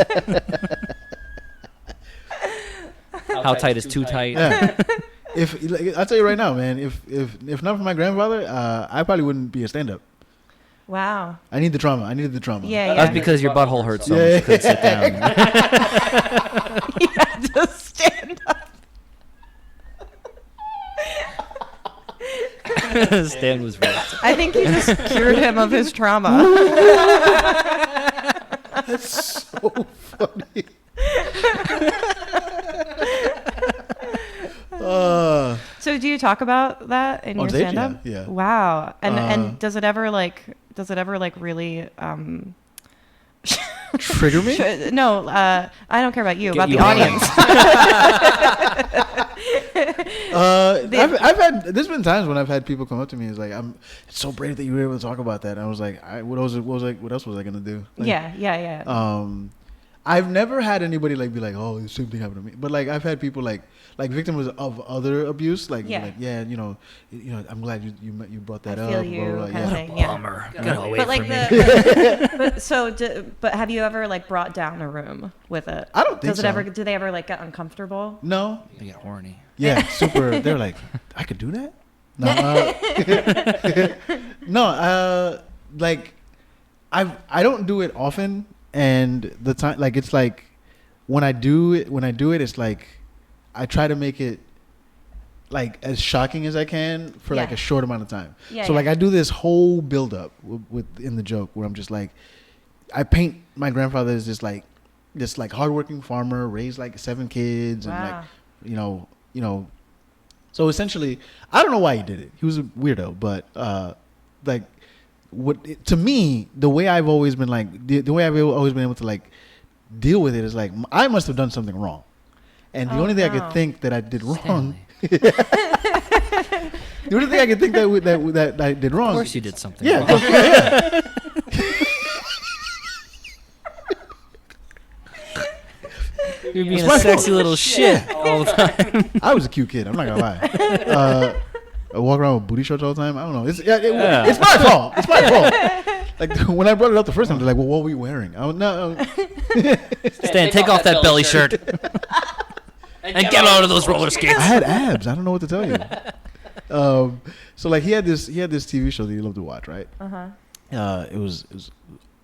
How tight is too tight? Yeah. I'll tell you right now, man. If not for my grandfather, I probably wouldn't be a stand-up. Wow. I needed the trauma. Yeah. That's because your butthole hurt so much you couldn't sit down. You had to stand up. Stan was right. I think you just cured him of his trauma. That's so funny. So do you talk about that in On your stage, stand-up? yeah. Wow. And does it ever really Trigger me? No, I don't care about you. About the you audience. I've had. There's been times when I've had people come up to me. It's like, it's so brave that you were able to talk about that. And I was like, what else was I gonna do? Like, Yeah. I've never had anybody like be like, oh, the same thing happened to me. But like, I've had people like victims of other abuse. Like, you know, I'm glad you brought that I up. feel you. Blah, blah, blah. Kind of Yeah. thing, yeah. Bummer. Get away But like from me. but have you ever like brought down a room with it? I don't think so. Do they ever like get uncomfortable? No. They get horny. Yeah, super. They're like, I could do that? No. Like, I don't do it often, and the time, like, it's like when I do it, it's like I try to make it like as shocking as I can for like a short amount of time. So like I do this whole build up in the joke where I'm just like, I paint my grandfather as this hardworking farmer, raised like 7 kids, and like you know. So essentially, I don't know why he did it. He was a weirdo, but like to me, the way I've always been like the way I've always been able to like deal with it is like I must have done something wrong, and the only thing I could think that I did wrong. The only thing I could think that I did wrong. Of course, you did something. Yeah. Wrong. Yeah. You're being a sexy little shit all the time. I was a cute kid. I'm not gonna lie. I walk around with booty shorts all the time. I don't know. It's my fault. It's my fault. Like when I brought it up the first time, they're like, "Well, what were you wearing?" I was no. Stan, take off that belly shirt and get out of those roller skates. I had abs. I don't know what to tell you. So like he had this TV show that you love to watch, right? It was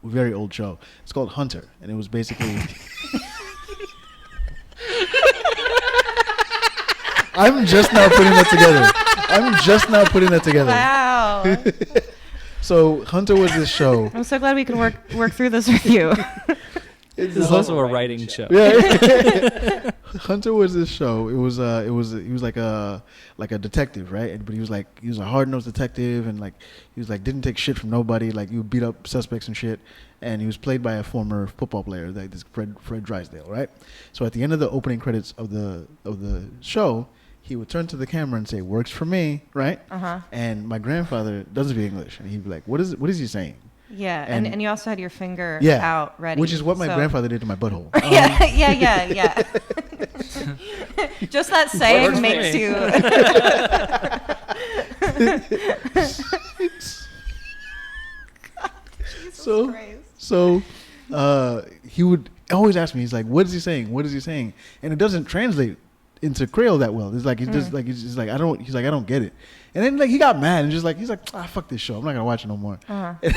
a very old show. It's called Hunter, and it was basically. I'm just now putting that together. Wow. So Hunter was this show. I'm so glad we can work through this with you. This is also a writing show. Yeah. Hunter was this show. He was like a detective, right? But he was a hard-nosed detective, and he was didn't take shit from nobody. Like, he would beat up suspects and shit. And he was played by a former football player, like this Fred Drysdale, right? So at the end of the opening credits of the show, he would turn to the camera and say, "Works for me," right? And my grandfather doesn't speak English, and he'd be like, "What is he saying?" Yeah, and you also had your finger out ready. Which is what my grandfather did to my butthole. Yeah. Just that saying makes you... So he would always ask me, he's like, "What is he saying? What is he saying?" And it doesn't translate into Creole that well. It's like, he's like, I don't get it. And then he got mad and he's like, fuck this show. I'm not gonna watch it no more. The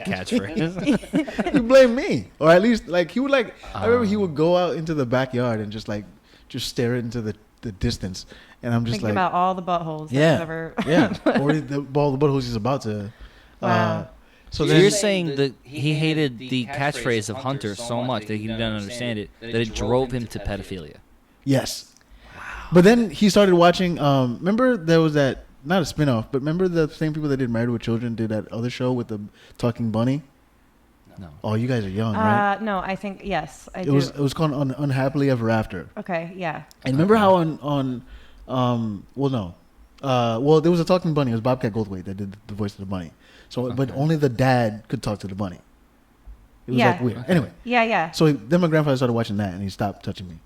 catchphrase. He blamed me, or at least he would I remember he would go out into the backyard and just stare into the distance, and I'm just thinking about all the buttholes. That he's ever or all the buttholes he's about to. Wow. So you're saying that he hated the catchphrase of Hunter so much that he didn't understand it, that it drove him to pedophilia. Yes. Wow. But then he started watching. Remember there was that. Not a spin-off, but remember the same people that did Married with Children did that other show with the talking bunny? No. Oh, you guys are young, right? No, I think, yes, I do. It was called Unhappily Ever After. Okay, yeah. And remember how there was a talking bunny. It was Bobcat Goldthwait that did the voice of the bunny. So, but only the dad could talk to the bunny. It was weird. Okay. Anyway. Yeah. So then my grandfather started watching that, and he stopped touching me.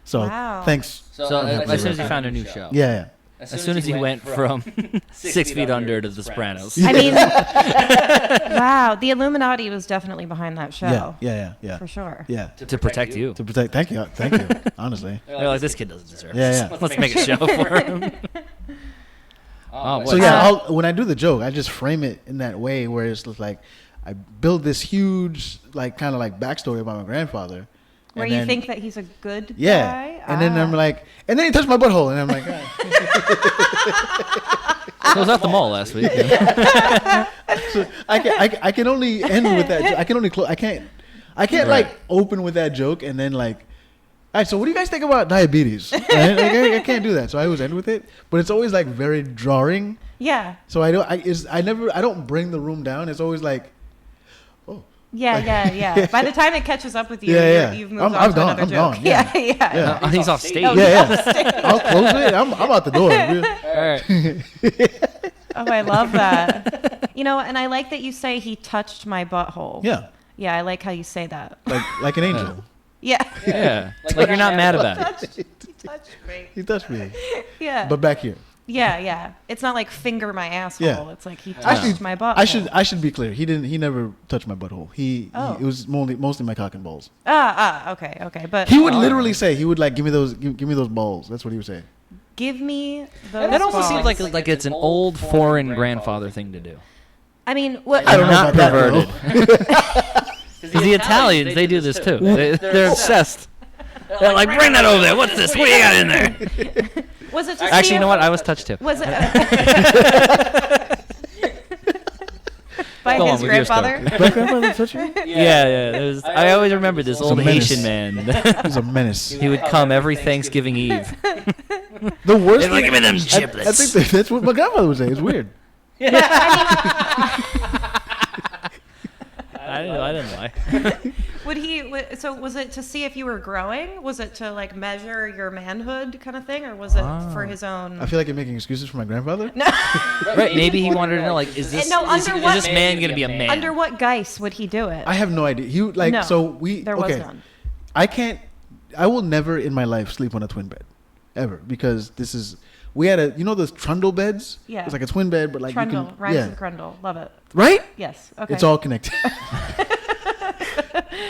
So thanks. So as soon as he found a new show. Yeah. As soon as he went from 6 feet under to The Sopranos. I mean, wow, the Illuminati was definitely behind that show. Yeah. For sure. Yeah. To protect you. Thank you. Honestly. They're like, this kid doesn't deserve this. Yeah. Let's make a show for him. So when I do the joke, I just frame it in that way where it's like I build this huge kind of backstory about my grandfather. Where you think that he's a good guy? Yeah. And then I'm like, and then he touched my butthole, and I'm like, So I was at the mall last week. So I can only end with that. I can only close. I can't open with that joke and then all right. So what do you guys think about diabetes? Right? I can't do that. So I always end with it, but it's always very jarring. Yeah. So I don't bring the room down. It's always Yeah. By the time it catches up with you, you've moved on to another joke. Gone, yeah. He's off stage. I'll close it. I'm out the door. All right. Oh, I love that. And I like that you say he touched my butthole. Yeah. Yeah, I like how you say that. Like an angel. Yeah. Like you're not mad about it. He touched me. He touched me. Yeah. But back here. Yeah. It's not like finger my asshole. Yeah. It's like he touched my butthole. I should be clear. He never touched my butthole. It was mostly my cock and balls. Okay. But he would literally say, he would give me those balls. That's what he would say. Give me those That almost balls. seems like it's an old foreign grandfather thing to do. I mean, what? I don't know not about perverted. Because the Italians, they do this too. They're obsessed. They're like, bring that over there. What's this? What do you got in there? Was it Actually, you know what? I was touched too. Was it by his grandfather? My grandfather touched you? Yeah. I always remember this old Haitian man. He was a menace. He would come every Thanksgiving Eve. The worst. Like, give me them giblets. I think that's what my grandfather would say. It's weird. I didn't lie. So was it to see if you were growing? Was it to measure your manhood kind of thing, or was it for his own? I feel like you're making excuses for my grandfather. No. Right? Maybe he wanted to know, is this man gonna be a man? Under what guise would he do it? I have no idea. There was none. I will never in my life sleep on a twin bed, ever, because we had the trundle beds. Yeah. It's like a twin bed, but trundle, you can rhymes with crundle. Love it. Right? Yes. Okay. It's all connected.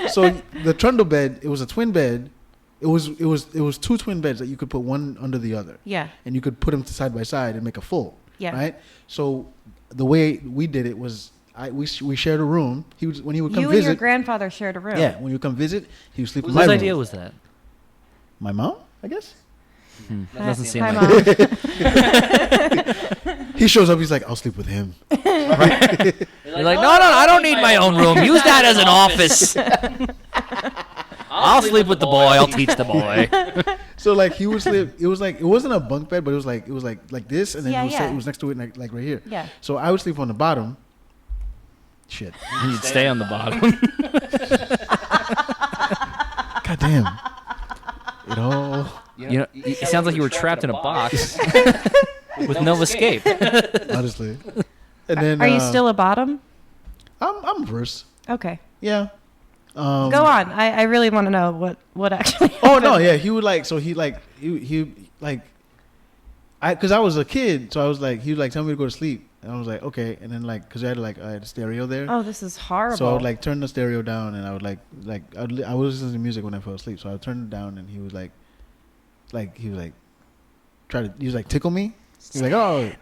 So the trundle bed, it was a twin bed. It was two twin beds that you could put one under the other. Yeah. And you could put them side by side and make a full. Yeah. Right. So the way we did it was we shared a room. When he would come you visit. and your grandfather shared a room. Yeah. When he would come visit, he would sleep in my room. Whose idea was that? My mom, I guess. Doesn't seem Hi, like Mom. He shows up. He's like, I'll sleep with him. You're like, no, I don't need my own room. Use that as an office. I'll sleep with the boy. I'll teach the boy. So like he would sleep. It was like it wasn't a bunk bed, but it was like this, and then it was next to it, like right here. Yeah. So I would sleep on the bottom. Shit. You'd stay on the bottom. God damn. It all. It sounds like you were trapped in a box with no escape. Honestly. And then. Are you still a bottom? I'm verse. Okay. Yeah. Go on. I really want to know what actually happened. Oh no, yeah, he would like so he like because I was a kid, so I was like he would like tell me to go to sleep, and I was like okay, and then like because I had a stereo there. Oh, this is horrible. So I would like turn the stereo down, and I would I was listening to music when I fell asleep, so I would turn it down, and he was like tickle me. He was like, oh, are you up?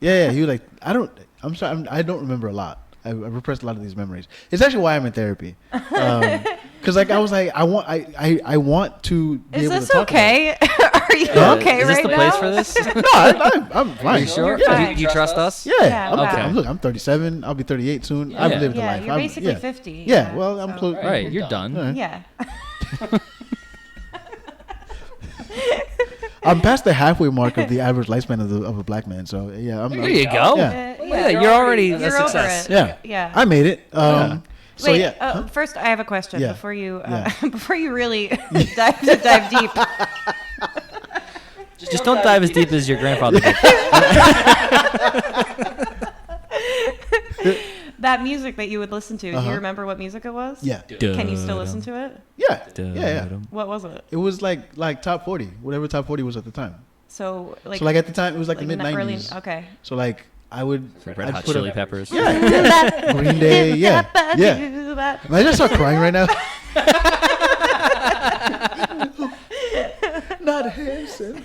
Yeah. He was like, I'm sorry, I don't remember a lot. I repressed a lot of these memories. It's actually why I'm in therapy. Because like I was like, I want to be is able this to talk okay? Are you okay right now? Is this the place for this? No, I'm fine. Are you sure? Yeah. Do you trust us? Yeah. Okay. Look, I'm 37. I'll be 38 soon. Yeah. I've lived a Yeah, life. you're basically 50. Yeah. Well, I'm close. Right, you're done. Right. Yeah. I'm past the halfway mark of the average lifespan of a black man. So yeah, There you go. Yeah. You're already a You're success. over it. Yeah. Yeah. I made it. So Wait, yeah. first I have a question Yeah. before you Yeah. before you really dive deep. Just don't dive as deep as your grandfather did. That music that you would listen to, do Uh-huh. you remember what music it was? Yeah. Can you still listen to it? Yeah. What was it? It was like top 40, whatever top 40 was at the time. So like At the time it was like the mid early. 90s. Okay. So like I would Red I'd Hot put Chili a- Peppers. Yeah. Green Day. Yeah. Imagine I start crying right now. Not Hanson.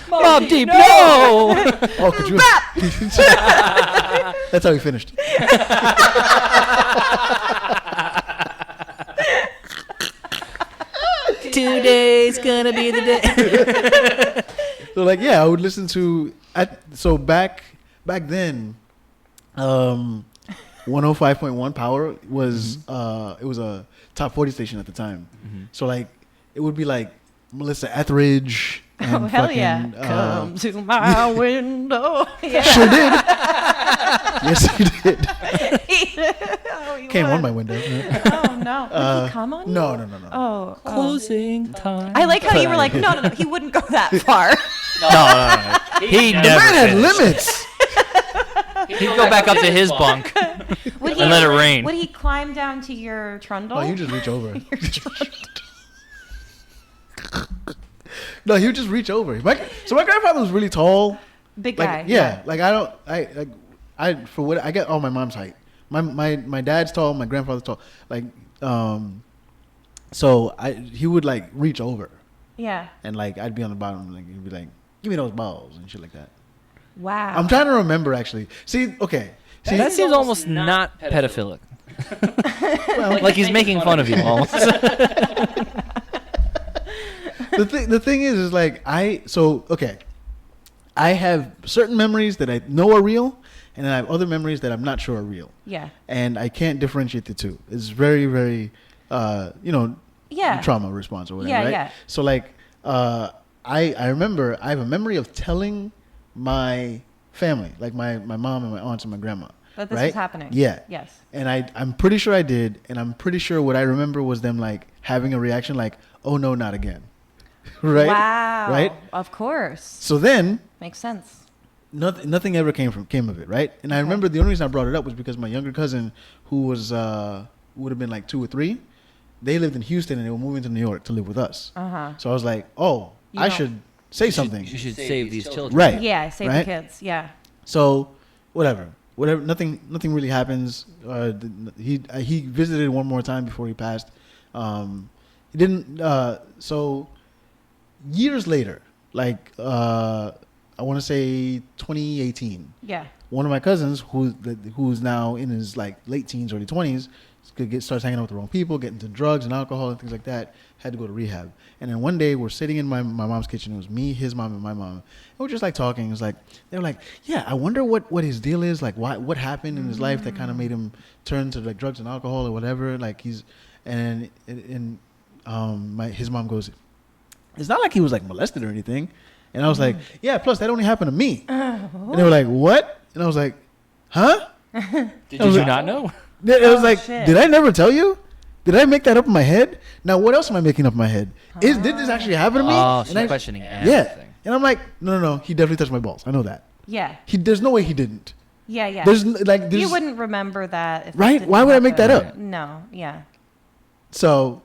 Mobb Deep, no! Oh, could you? That's how he finished. Today's gonna be the day. So like yeah, I would listen to back then 105.1 Power was it was a top 40 station at the time. So like it would be like Melissa Etheridge and Oh hell fucking, yeah! Come to my window. Yeah. Sure did. Yes, he did. Oh, you Came would. on my window. Oh no! Would he come on you? No. Oh. Closing time. I like how you were like, no. He wouldn't go that far. No. He The never man had finished. limits. He'd go back up to his bunk Would and let it rain. Would he climb down to your trundle? Oh, you just reach over. Your trundle. No, he would just reach over. So my grandfather was really tall. Big Like guy. yeah, like I for what I get all my mom's height. My dad's tall, my grandfather's tall. Like so he would like reach over Yeah. and like I'd be on the bottom, like he'd be like, give me those balls and shit like that. Wow. I'm trying to remember actually. See, That seems almost not pedophilic. Like he's making fun of you almost. the thing is like I have certain memories that I know are real, and then I have other memories that I'm not sure are real. Yeah. And I can't differentiate the two. It's very, very, Yeah. trauma response or whatever, Yeah, right? yeah. So like, I remember I have a memory of telling my family, like my mom and my aunts and my grandma, That this right? was happening. Yeah. Yes. And I'm pretty sure I did, and I'm pretty sure what I remember was them like having a reaction like, "Oh no, not again," right? Wow. Right. Of course. So then Makes sense. nothing ever came of it, right? And I remember the only reason I brought it up was because my younger cousin, who was would have been like 2 or 3, they lived in Houston and they were moving to New York to live with us. So I was like, oh, I should say something. You should save these children. Right. Yeah. Save right? the kids. Yeah. So whatever. Nothing really happens. He visited one more time before he passed. He didn't. So years later, like I want to say 2018. Yeah. One of my cousins, who's now in his like late teens, early 20s, starts hanging out with the wrong people, getting into drugs and alcohol and things like that. Had to go to rehab. And then one day we're sitting in my mom's kitchen. It was me, his mom, and my mom. And we're just like talking. It was like, they were like, yeah, I wonder what his deal is. Like, what happened in his life that kind of made him turn to like drugs and alcohol or whatever. Like his mom goes, it's not like he was like molested or anything. And I was like, yeah, plus that only happened to me. And they were like, what? And I was like, huh? Did you not know? It was like, shit. Did I never tell you? Did I make that up in my head? Now, what else am I making up in my head? Did this actually happen to me? Oh, she's questioning everything. Yeah. And I'm like, no. He definitely touched my balls. I know that. Yeah. There's no way he didn't. Yeah. You wouldn't remember that. If right? Why would I make that up? No. Yeah. So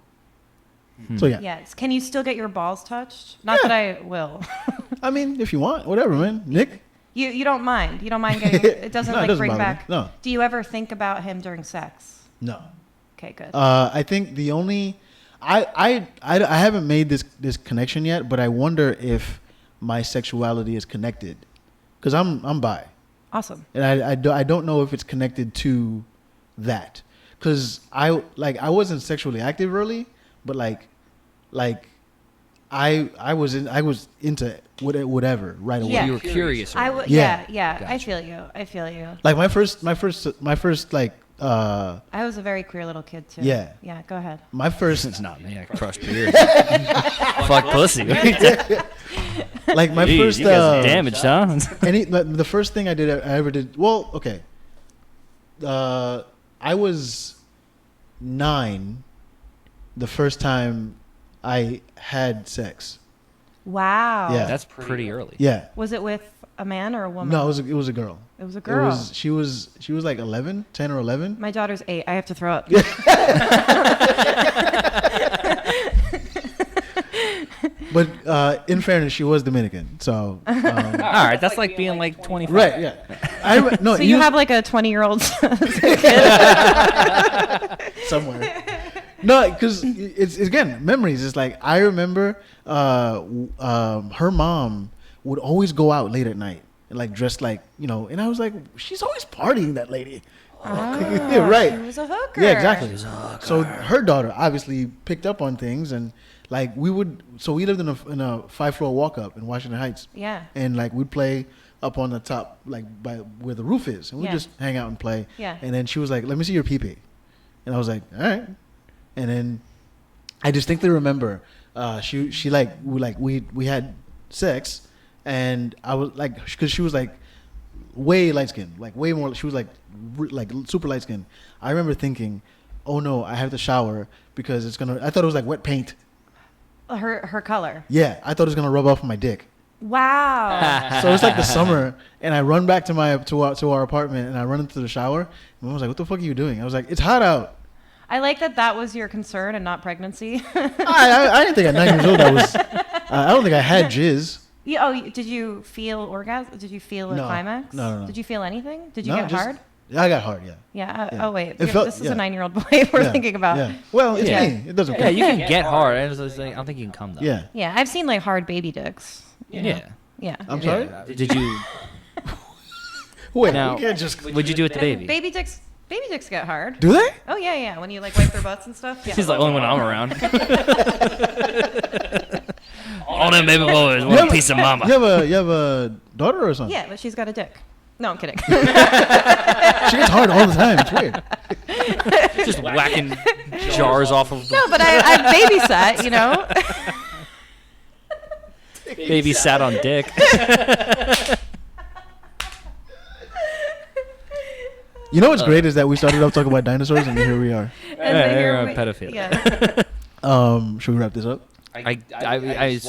yeah. Yes. Can you still get your balls touched? Not that I will. I mean, if you want, whatever, man. Nick? You don't mind. You don't mind getting it doesn't bring back. No. Do you ever think about him during sex? No. Okay, good. I think the only I haven't made this connection yet, but I wonder if my sexuality is connected, because I'm bi. Awesome. And I don't know if it's connected to that, because I wasn't sexually active early, but I was into whatever right away. Yeah. You were curious. Yeah. Gotcha. I feel you. Like my first like. I was a very queer little kid too. Yeah. Yeah. Go ahead. My first. It's not me. I crushed beers. Fuck pussy. Like my Jeez, first. You guys damaged, huh? The first thing I ever did. Well, okay. I was 9. The first time I had sex. Wow. Yeah. That's pretty early. Yeah. Was it with a man or a woman? No, it was a girl. It was a girl. She was like 10 or 11. My daughter's 8. I have to throw up. But in fairness, she was Dominican. So all right, that's like being like 25. Right, yeah. So you have like a 20-year-old somewhere. No, because it's again memories. It's like I remember her mom would always go out late at night and like dressed like, and I was like, she's always partying, that lady. Yeah, right. She was a hooker. Yeah, exactly. So her daughter obviously picked up on things, and like we lived in a 5-floor walk up in Washington Heights. Yeah. And like we'd play up on the top, like by where the roof is, and we'd just hang out and play. Yeah. And then she was like, "Let me see your pee-pee," and I was like, "All right." And then I distinctly remember we had sex, and I was like, because she was like way light skinned, like way more. She was like super light skinned. I remember thinking, "Oh no, I have to shower because it's gonna." I thought it was like wet paint. Her color. Yeah, I thought it was gonna rub off my dick. Wow. So it's like the summer, and I run back to our apartment, and I run into the shower. And Mom was like, "What the fuck are you doing?" I was like, "It's hot out." I like that was your concern and not pregnancy. I didn't think at 9 years old I was. I don't think I had jizz. Did you feel orgasm? Did you feel a climax? No. Did you feel anything? Did you get hard? I got hard, yeah. Yeah. Yeah. Oh wait, this is a 9-year-old boy we're thinking about. Yeah. Well, it's me. It doesn't. Yeah, you can get hard. I don't think you can come though. Yeah. Yeah, I've seen like hard baby dicks. Yeah. Yeah. I'm sorry. Did you? Wait. Now, we can't just. What'd you do with the baby? Baby dicks get hard. Do they? Oh yeah. When you like wipe their butts and stuff. Yeah. She's like, only when I'm around. All them baby boys want a piece of mama. You have a daughter or something? Yeah, but she's got a dick. No, I'm kidding. She gets hard all the time. It's weird. Just whacking jars off of. No, but I babysat, Baby sat on dick. You know what's great is that we started off talking about dinosaurs, and here we are. You're a pedophile. Yeah. Should we wrap this up?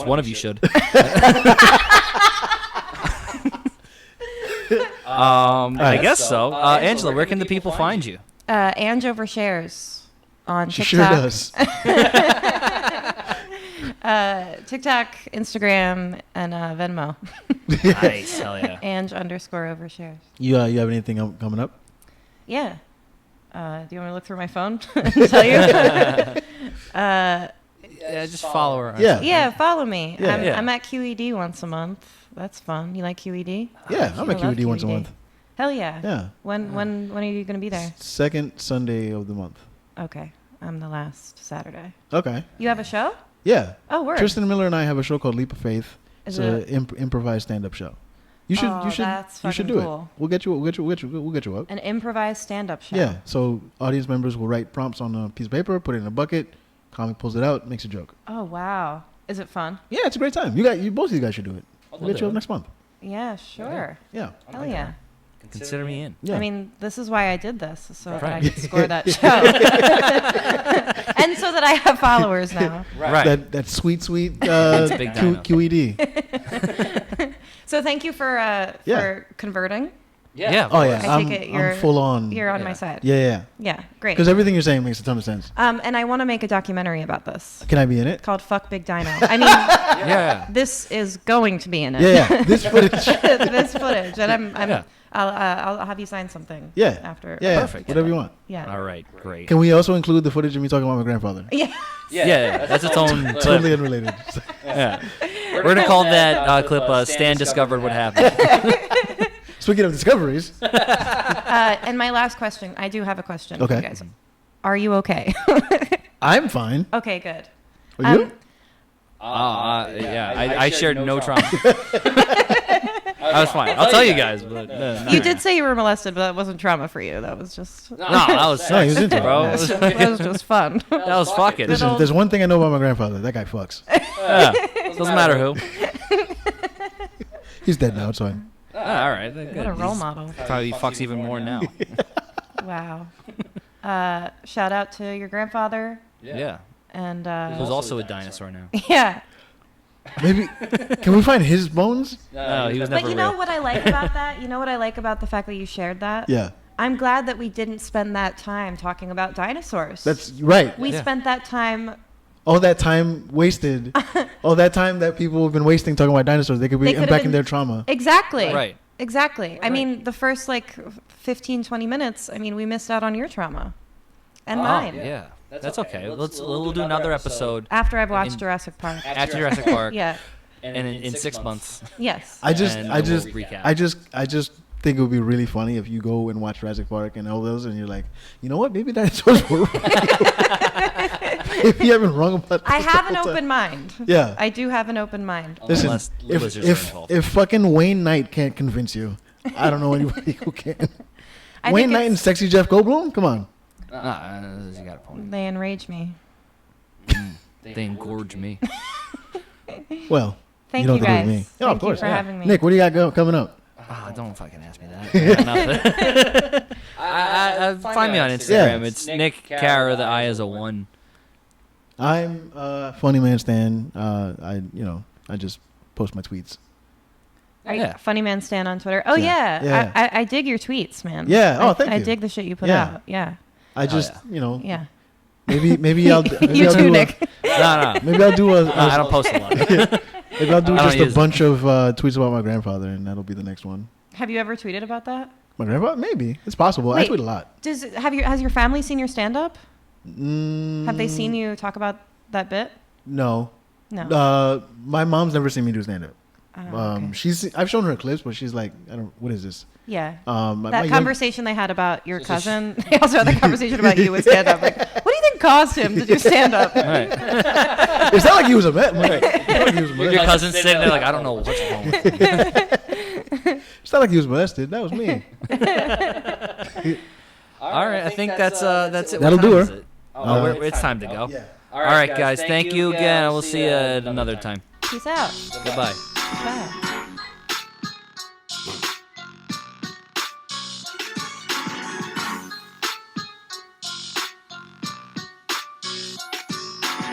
One of you should. I guess so. Angela, where can the people find you? Ange Overshares on She TikTok. sure does. TikTok, Instagram, and Venmo. Nice, hell yeah. Ange_Overshares. You have anything coming up? Yeah. Do you want me to look through my phone to tell you? Yeah, just follow her. Yeah, follow me. Yeah. I'm at QED once a month. That's fun. You like QED? Yeah, I'm at QED once a month. Hell yeah. Yeah. When are you going to be there? Second Sunday of the month. Okay. I'm the last Saturday. Okay. You have a show? Yeah. Oh, word. Tristan Miller and I have a show called Leap of Faith. Is it's an improvised stand-up show. You should do cool. it. We'll get you up. An improvised stand-up show. Yeah. So audience members will write prompts on a piece of paper, put it in a bucket. Comic pulls it out, makes a joke. Oh wow. Is it fun? Yeah, it's a great time. Both of you guys should do it. We'll get you up next month. Yeah, sure. Yeah. Hell yeah. Consider me in. Yeah. I mean, this is why I did this, so that I Right. could score that show. And so that I have followers now. Right. That sweet Big Dino. QED. So thank you for converting. Yeah. Oh yeah. I take it I'm full on. You're on my side. Yeah. Yeah, great. Because everything you're saying makes a ton of sense. And I want to make a documentary about this. Can I be in it? Called Fuck Big Dino. I mean, Yeah. this is going to be in it. Yeah. This footage. This footage, and Yeah. I'll have you sign something. Yeah. After. Yeah. Perfect. Whatever you want. Yeah. All right. Great. Can we also include the footage of me talking about my grandfather? Yeah. Yeah. That's its own clip. Totally unrelated. Yeah. We're gonna call that clip "Stan discovered what happened." Speaking of discoveries. And my last question, I do have a question for you guys. Are you okay? I'm fine. Okay, good. Are you? Yeah. I shared no trauma. I was fine. I'll tell you guys. But, you did say you were molested, but that wasn't trauma for you. That was just. No, that was sex, No, he was into it. bro. That was just fun. That was fucking. Listen, there's one thing I know about my grandfather. That guy fucks. Yeah. Doesn't matter who. He's dead now. It's fine. All right. What a role model. Probably fucks even more now. Wow. Shout out to your grandfather. Yeah. And Who's also a dinosaur now. yeah. Maybe can we find his bones? No, he was never But you know what I like about that? You know what I like about the fact that you shared that? Yeah. I'm glad that we didn't spend that time talking about dinosaurs. That's right. We spent that time. All that time wasted. All that time that people have been wasting talking about dinosaurs. They could be unpacking their trauma. Exactly. Right. Exactly. I mean, the first 15, 20 minutes, I mean, we missed out on your trauma. And mine. Yeah. That's okay. We'll do another episode. After I've watched Jurassic Park. After Jurassic Park. Yeah. And in 6 months. Yes. I just recap. think it would be really funny if you go and watch Jurassic Park and all those, and you're like, you know what? Maybe dinosaurs were right. Maybe you haven't wrong about this. I have an open mind. Yeah. I do have an open mind. Listen, Unless lizards are involved. if fucking Wayne Knight can't convince you, I don't know anybody who can. I Wayne think Knight and sexy Jeff Goldblum? Come on. You got a point. They enrage me. They engorge me. Well, Thank you know you what to do with guys. me. Oh, Thank of course. you for having me. Nick, what do you got coming up? Don't fucking ask me that. Find me on Instagram. It's Nick Cara. The I is a 1. I'm Funny Man Stan. I just post my tweets. Funny Man Stan on Twitter. Oh, yeah. I dig your tweets, man. Yeah. Oh, thank you. I dig the shit you put out. Yeah. I just, Yeah. Maybe I'll You too, Nick. No. Maybe I'll do I don't post a lot. Maybe I'll do just a bunch of tweets about my grandfather, and that'll be the next one. Have you ever tweeted about that? My grandfather? Maybe. It's possible. I tweet a lot. Has your family seen your stand-up? Have they seen you talk about that bit? No. No. My mom's never seen me do stand-up. Okay. I've shown her clips, but she's like, what is this? Yeah. My conversation they had about your cousin. They also had the conversation about you with stand-up. Like, what do you think caused him to do stand-up? Right. It's not like he was a vet. Your cousin's sitting there like, I don't know what's wrong with him. It's not like he was molested. That was me. All right, I think that's it. That'll do her. It's time to go. Yeah. All right, guys. Thank you again. I will see you at another time. Peace out. Goodbye. Bye.